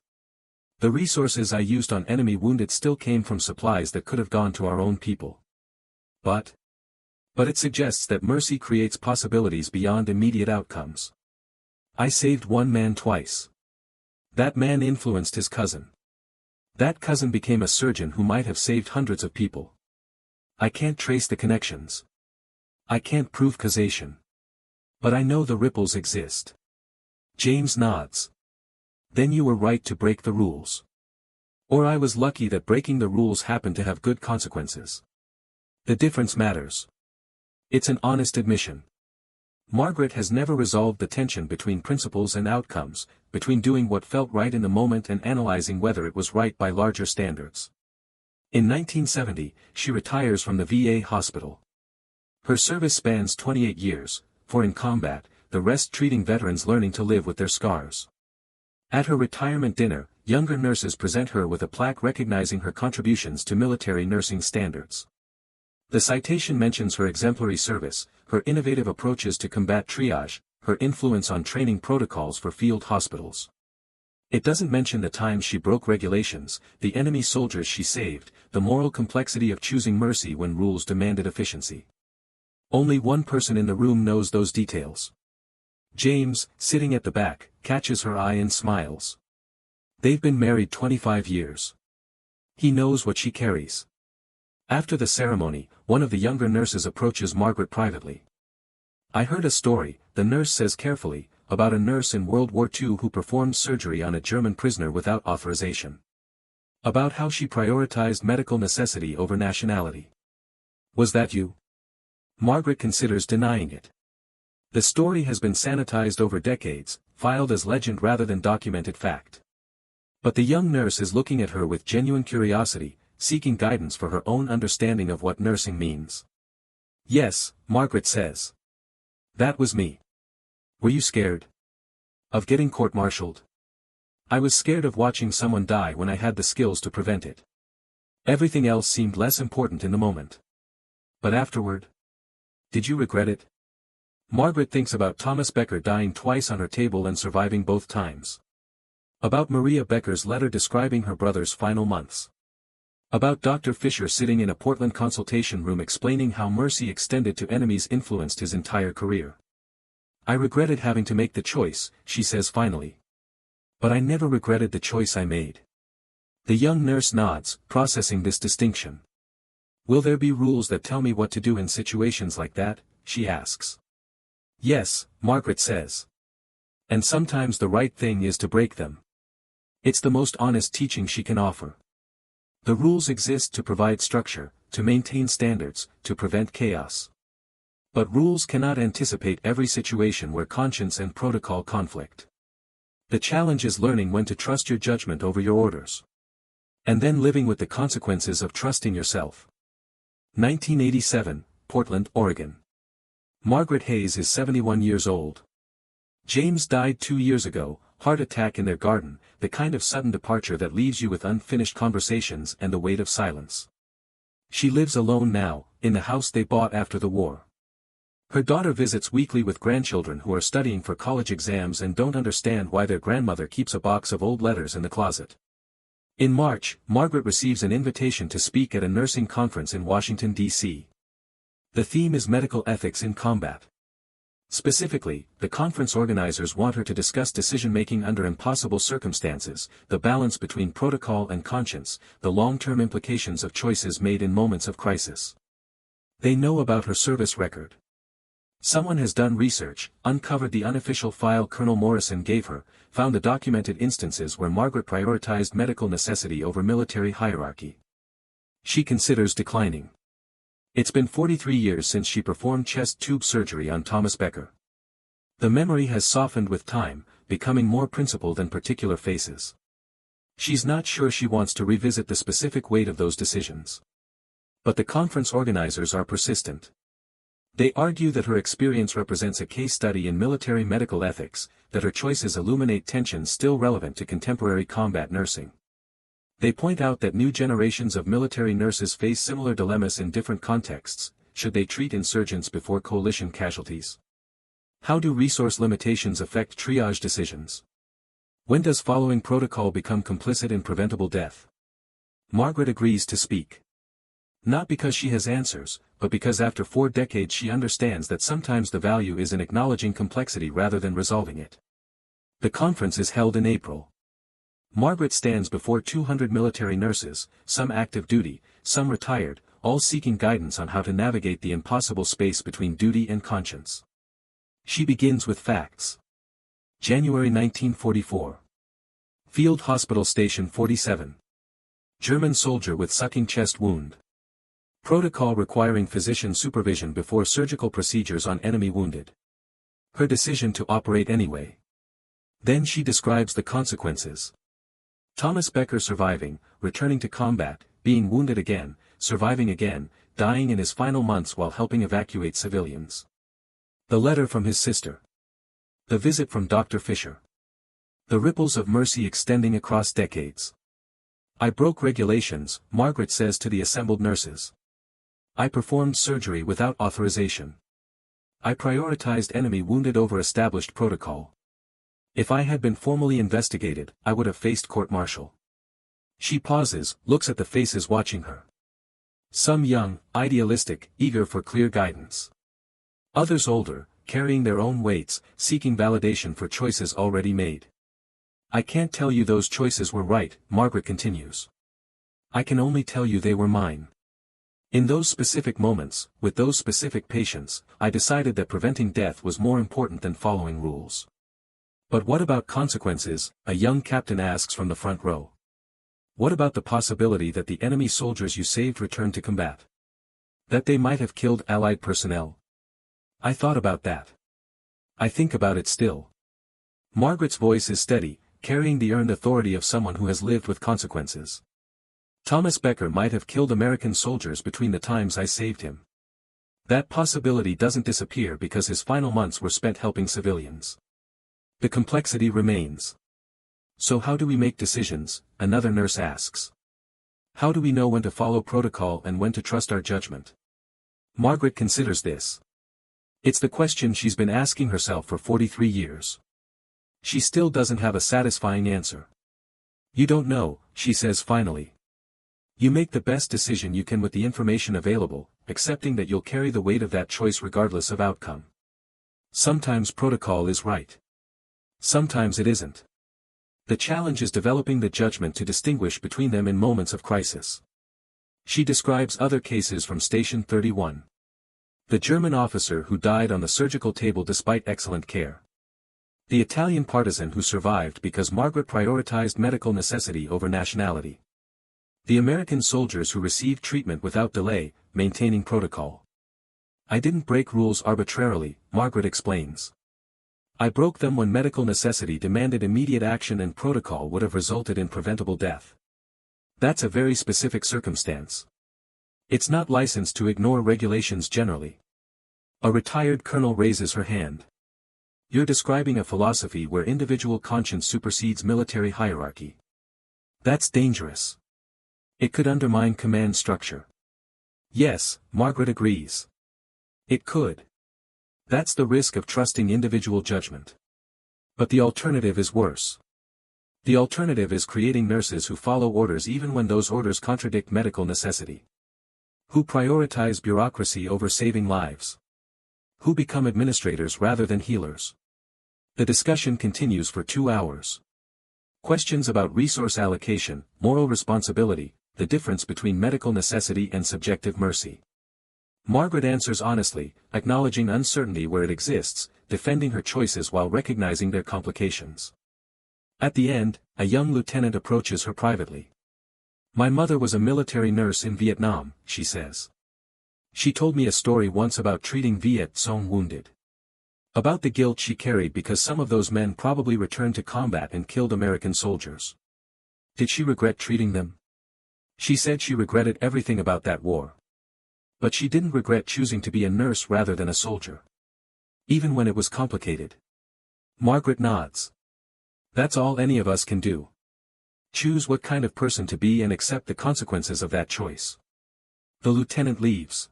The resources I used on enemy wounded still came from supplies that could have gone to our own people. But it suggests that mercy creates possibilities beyond immediate outcomes. I saved one man twice. That man influenced his cousin. That cousin became a surgeon who might have saved hundreds of people. I can't trace the connections. I can't prove causation. But I know the ripples exist. James nods. Then you were right to break the rules. Or I was lucky that breaking the rules happened to have good consequences. The difference matters. It's an honest admission. Margaret has never resolved the tension between principles and outcomes, between doing what felt right in the moment and analyzing whether it was right by larger standards. In 1970, she retires from the VA hospital. Her service spans 28 years, for in combat, the rest treating veterans learning to live with their scars. At her retirement dinner, younger nurses present her with a plaque recognizing her contributions to military nursing standards. The citation mentions her exemplary service, her innovative approaches to combat triage, her influence on training protocols for field hospitals. It doesn't mention the times she broke regulations, the enemy soldiers she saved, the moral complexity of choosing mercy when rules demanded efficiency. Only one person in the room knows those details. James, sitting at the back, catches her eye and smiles. They've been married 25 years. He knows what she carries. After the ceremony, one of the younger nurses approaches Margaret privately. I heard a story, the nurse says carefully, about a nurse in World War II who performed surgery on a German prisoner without authorization. About how she prioritized medical necessity over nationality. Was that you? Margaret considers denying it. The story has been sanitized over decades, filed as legend rather than documented fact. But the young nurse is looking at her with genuine curiosity, seeking guidance for her own understanding of what nursing means. Yes, Margaret says. That was me. Were you scared? Of getting court-martialed? I was scared of watching someone die when I had the skills to prevent it. Everything else seemed less important in the moment. But afterward? Did you regret it? Margaret thinks about Thomas Becker dying twice on her table and surviving both times. About Maria Becker's letter describing her brother's final months. About Dr. Fisher sitting in a Portland consultation room explaining how mercy extended to enemies influenced his entire career. I regretted having to make the choice, she says finally. But I never regretted the choice I made. The young nurse nods, processing this distinction. Will there be rules that tell me what to do in situations like that, she asks. Yes, Margaret says. And sometimes the right thing is to break them. It's the most honest teaching she can offer. The rules exist to provide structure, to maintain standards, to prevent chaos. But rules cannot anticipate every situation where conscience and protocol conflict. The challenge is learning when to trust your judgment over your orders. And then living with the consequences of trusting yourself. 1987, Portland, Oregon. Margaret Hayes is 71 years old. James died 2 years ago, heart attack in their garden, the kind of sudden departure that leaves you with unfinished conversations and the weight of silence. She lives alone now, in the house they bought after the war. Her daughter visits weekly with grandchildren who are studying for college exams and don't understand why their grandmother keeps a box of old letters in the closet. In March, Margaret receives an invitation to speak at a nursing conference in Washington, D.C. The theme is medical ethics in combat. Specifically, the conference organizers want her to discuss decision-making under impossible circumstances, the balance between protocol and conscience, the long-term implications of choices made in moments of crisis. They know about her service record. Someone has done research, uncovered the unofficial file Colonel Morrison gave her, found the documented instances where Margaret prioritized medical necessity over military hierarchy. She considers declining. It's been 43 years since she performed chest tube surgery on Thomas Becker. The memory has softened with time, becoming more principled than particular faces. She's not sure she wants to revisit the specific weight of those decisions. But the conference organizers are persistent. They argue that her experience represents a case study in military medical ethics, that her choices illuminate tensions still relevant to contemporary combat nursing. They point out that new generations of military nurses face similar dilemmas in different contexts. Should they treat insurgents before coalition casualties? How do resource limitations affect triage decisions? When does following protocol become complicit in preventable death? Margaret agrees to speak. Not because she has answers, but because after 4 decades she understands that sometimes the value is in acknowledging complexity rather than resolving it. The conference is held in April. Margaret stands before 200 military nurses, some active duty, some retired, all seeking guidance on how to navigate the impossible space between duty and conscience. She begins with facts. January 1944. Field Hospital Station 47. German soldier with sucking chest wound. Protocol requiring physician supervision before surgical procedures on enemy wounded. Her decision to operate anyway. Then she describes the consequences. Thomas Becker surviving, returning to combat, being wounded again, surviving again, dying in his final months while helping evacuate civilians. The letter from his sister. The visit from Dr. Fisher. The ripples of mercy extending across decades. I broke regulations, Margaret says to the assembled nurses. I performed surgery without authorization. I prioritized enemy wounded over established protocol. If I had been formally investigated, I would have faced court-martial. She pauses, looks at the faces watching her. Some young, idealistic, eager for clear guidance. Others older, carrying their own weights, seeking validation for choices already made. I can't tell you those choices were right, Margaret continues. I can only tell you they were mine. In those specific moments, with those specific patients, I decided that preventing death was more important than following rules. But what about consequences? A young captain asks from the front row. What about the possibility that the enemy soldiers you saved returned to combat? That they might have killed Allied personnel? I thought about that. I think about it still. Margaret's voice is steady, carrying the earned authority of someone who has lived with consequences. Thomas Becker might have killed American soldiers between the times I saved him. That possibility doesn't disappear because his final months were spent helping civilians. The complexity remains. So how do we make decisions? Another nurse asks. How do we know when to follow protocol and when to trust our judgment? Margaret considers this. It's the question she's been asking herself for 43 years. She still doesn't have a satisfying answer. You don't know, she says finally. You make the best decision you can with the information available, accepting that you'll carry the weight of that choice regardless of outcome. Sometimes protocol is right. Sometimes it isn't. The challenge is developing the judgment to distinguish between them in moments of crisis. She describes other cases from Station 31. The German officer who died on the surgical table despite excellent care. The Italian partisan who survived because Margaret prioritized medical necessity over nationality. The American soldiers who received treatment without delay, maintaining protocol. I didn't break rules arbitrarily, Margaret explains. I broke them when medical necessity demanded immediate action and protocol would have resulted in preventable death. That's a very specific circumstance. It's not licensed to ignore regulations generally. A retired colonel raises her hand. You're describing a philosophy where individual conscience supersedes military hierarchy. That's dangerous. It could undermine command structure. Yes, Margaret agrees. It could. That's the risk of trusting individual judgment. But the alternative is worse. The alternative is creating nurses who follow orders even when those orders contradict medical necessity. Who prioritize bureaucracy over saving lives. Who become administrators rather than healers. The discussion continues for 2 hours. Questions about resource allocation, moral responsibility, the difference between medical necessity and subjective mercy. Margaret answers honestly, acknowledging uncertainty where it exists, defending her choices while recognizing their complications. At the end, a young lieutenant approaches her privately. My mother was a military nurse in Vietnam, she says. She told me a story once about treating Viet Cong wounded. About the guilt she carried because some of those men probably returned to combat and killed American soldiers. Did she regret treating them? She said she regretted everything about that war. But she didn't regret choosing to be a nurse rather than a soldier. Even when it was complicated. Margaret nods. That's all any of us can do. Choose what kind of person to be and accept the consequences of that choice. The lieutenant leaves.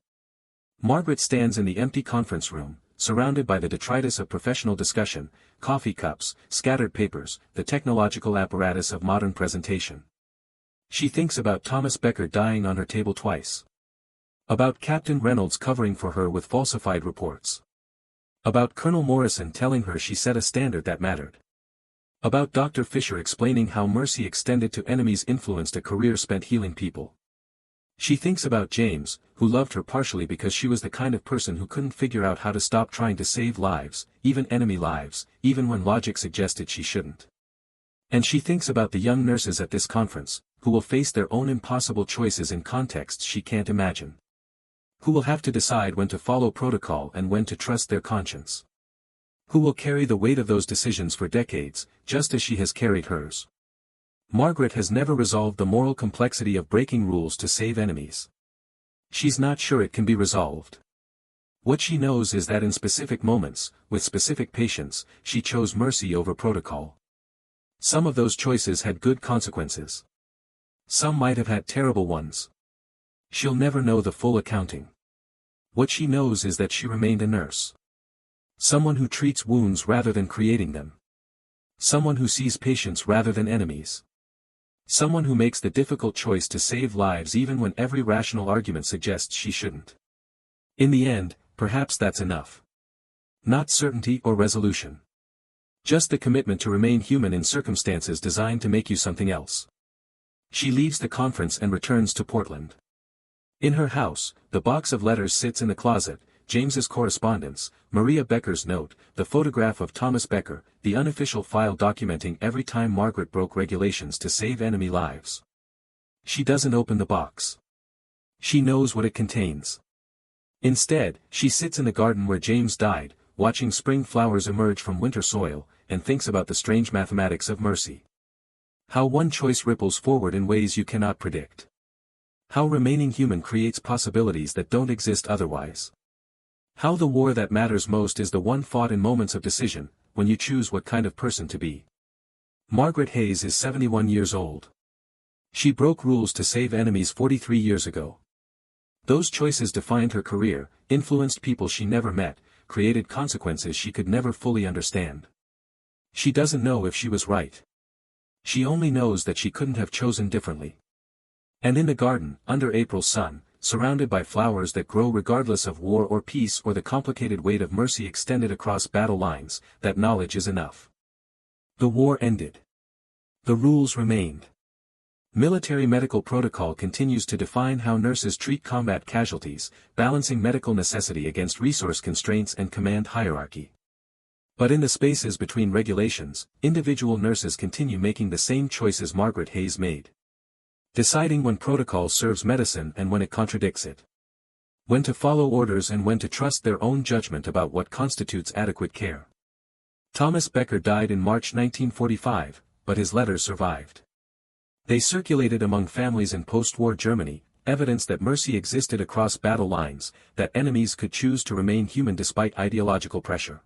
Margaret stands in the empty conference room, surrounded by the detritus of professional discussion, coffee cups, scattered papers, the technological apparatus of modern presentation. She thinks about Thomas Becker dying on her table twice. About Captain Reynolds covering for her with falsified reports. About Colonel Morrison telling her she set a standard that mattered. About Dr. Fisher explaining how mercy extended to enemies influenced a career spent healing people. She thinks about James, who loved her partially because she was the kind of person who couldn't figure out how to stop trying to save lives, even enemy lives, even when logic suggested she shouldn't. And she thinks about the young nurses at this conference, who will face their own impossible choices in contexts she can't imagine. Who will have to decide when to follow protocol and when to trust their conscience. Who will carry the weight of those decisions for decades, just as she has carried hers. Margaret has never resolved the moral complexity of breaking rules to save enemies. She's not sure it can be resolved. What she knows is that in specific moments, with specific patients, she chose mercy over protocol. Some of those choices had good consequences. Some might have had terrible ones. She'll never know the full accounting. What she knows is that she remained a nurse. Someone who treats wounds rather than creating them. Someone who sees patients rather than enemies. Someone who makes the difficult choice to save lives even when every rational argument suggests she shouldn't. In the end, perhaps that's enough. Not certainty or resolution. Just the commitment to remain human in circumstances designed to make you something else. She leaves the conference and returns to Portland. In her house, the box of letters sits in the closet, James's correspondence, Maria Becker's note, the photograph of Thomas Becker, the unofficial file documenting every time Margaret broke regulations to save enemy lives. She doesn't open the box. She knows what it contains. Instead, she sits in the garden where James died, watching spring flowers emerge from winter soil, and thinks about the strange mathematics of mercy. How one choice ripples forward in ways you cannot predict. How remaining human creates possibilities that don't exist otherwise. How the war that matters most is the one fought in moments of decision, when you choose what kind of person to be. Margaret Hayes is 71 years old. She broke rules to save enemies 43 years ago. Those choices defined her career, influenced people she never met, created consequences she could never fully understand. She doesn't know if she was right. She only knows that she couldn't have chosen differently. And in the garden, under April's sun, surrounded by flowers that grow regardless of war or peace or the complicated weight of mercy extended across battle lines, that knowledge is enough. The war ended. The rules remained. Military medical protocol continues to define how nurses treat combat casualties, balancing medical necessity against resource constraints and command hierarchy. But in the spaces between regulations, individual nurses continue making the same choices Margaret Hayes made. Deciding when protocol serves medicine and when it contradicts it. When to follow orders and when to trust their own judgment about what constitutes adequate care. Thomas Becker died in March 1945, but his letters survived. They circulated among families in post-war Germany, evidence that mercy existed across battle lines, that enemies could choose to remain human despite ideological pressure.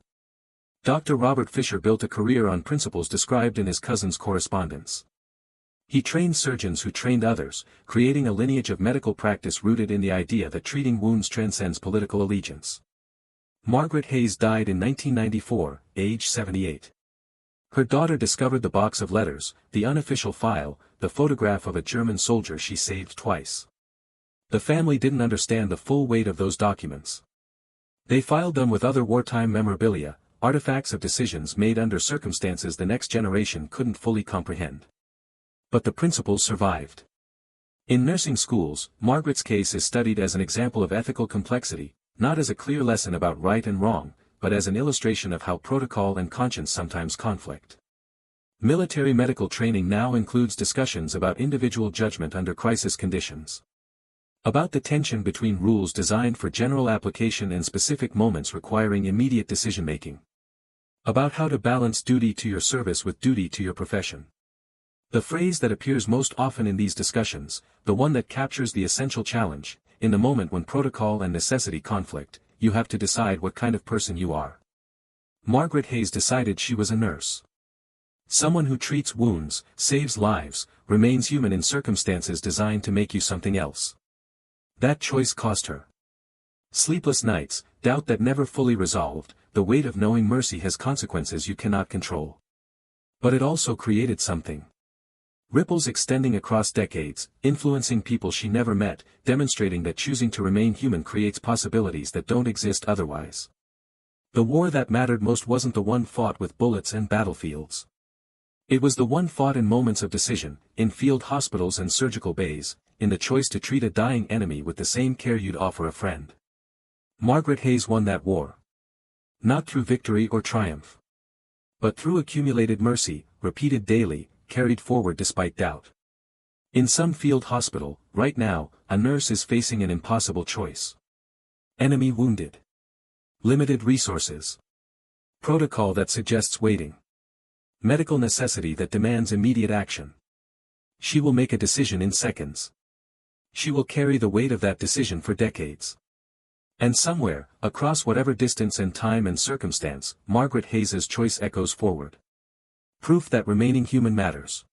Dr. Robert Fisher built a career on principles described in his cousin's correspondence. He trained surgeons who trained others, creating a lineage of medical practice rooted in the idea that treating wounds transcends political allegiance. Margaret Hayes died in 1994, age 78. Her daughter discovered the box of letters, the unofficial file, the photograph of a German soldier she saved twice. The family didn't understand the full weight of those documents. They filed them with other wartime memorabilia, artifacts of decisions made under circumstances the next generation couldn't fully comprehend. But the principles survived. In nursing schools, Margaret's case is studied as an example of ethical complexity, not as a clear lesson about right and wrong, but as an illustration of how protocol and conscience sometimes conflict. Military medical training now includes discussions about individual judgment under crisis conditions. About the tension between rules designed for general application and specific moments requiring immediate decision-making. About how to balance duty to your service with duty to your profession. The phrase that appears most often in these discussions, the one that captures the essential challenge, in the moment when protocol and necessity conflict, you have to decide what kind of person you are. Margaret Hayes decided she was a nurse. Someone who treats wounds, saves lives, remains human in circumstances designed to make you something else. That choice cost her sleepless nights, doubt that never fully resolved, the weight of knowing mercy has consequences you cannot control. But it also created something. Ripples extending across decades, influencing people she never met, demonstrating that choosing to remain human creates possibilities that don't exist otherwise. The war that mattered most wasn't the one fought with bullets and battlefields. It was the one fought in moments of decision, in field hospitals and surgical bays, in the choice to treat a dying enemy with the same care you'd offer a friend. Margaret Hayes won that war. Not through victory or triumph. But through accumulated mercy, repeated daily, carried forward despite doubt. In some field hospital, right now, a nurse is facing an impossible choice. Enemy wounded. Limited resources. Protocol that suggests waiting. Medical necessity that demands immediate action. She will make a decision in seconds. She will carry the weight of that decision for decades. And somewhere, across whatever distance and time and circumstance, Margaret Hayes's choice echoes forward. Proof that remaining human matters.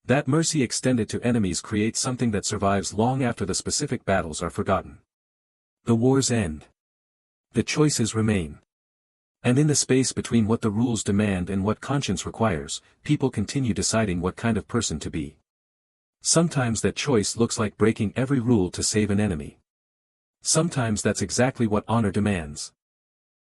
That mercy extended to enemies creates something that survives long after the specific battles are forgotten. The wars end. The choices remain. And in the space between what the rules demand and what conscience requires, people continue deciding what kind of person to be. Sometimes that choice looks like breaking every rule to save an enemy. Sometimes that's exactly what honor demands.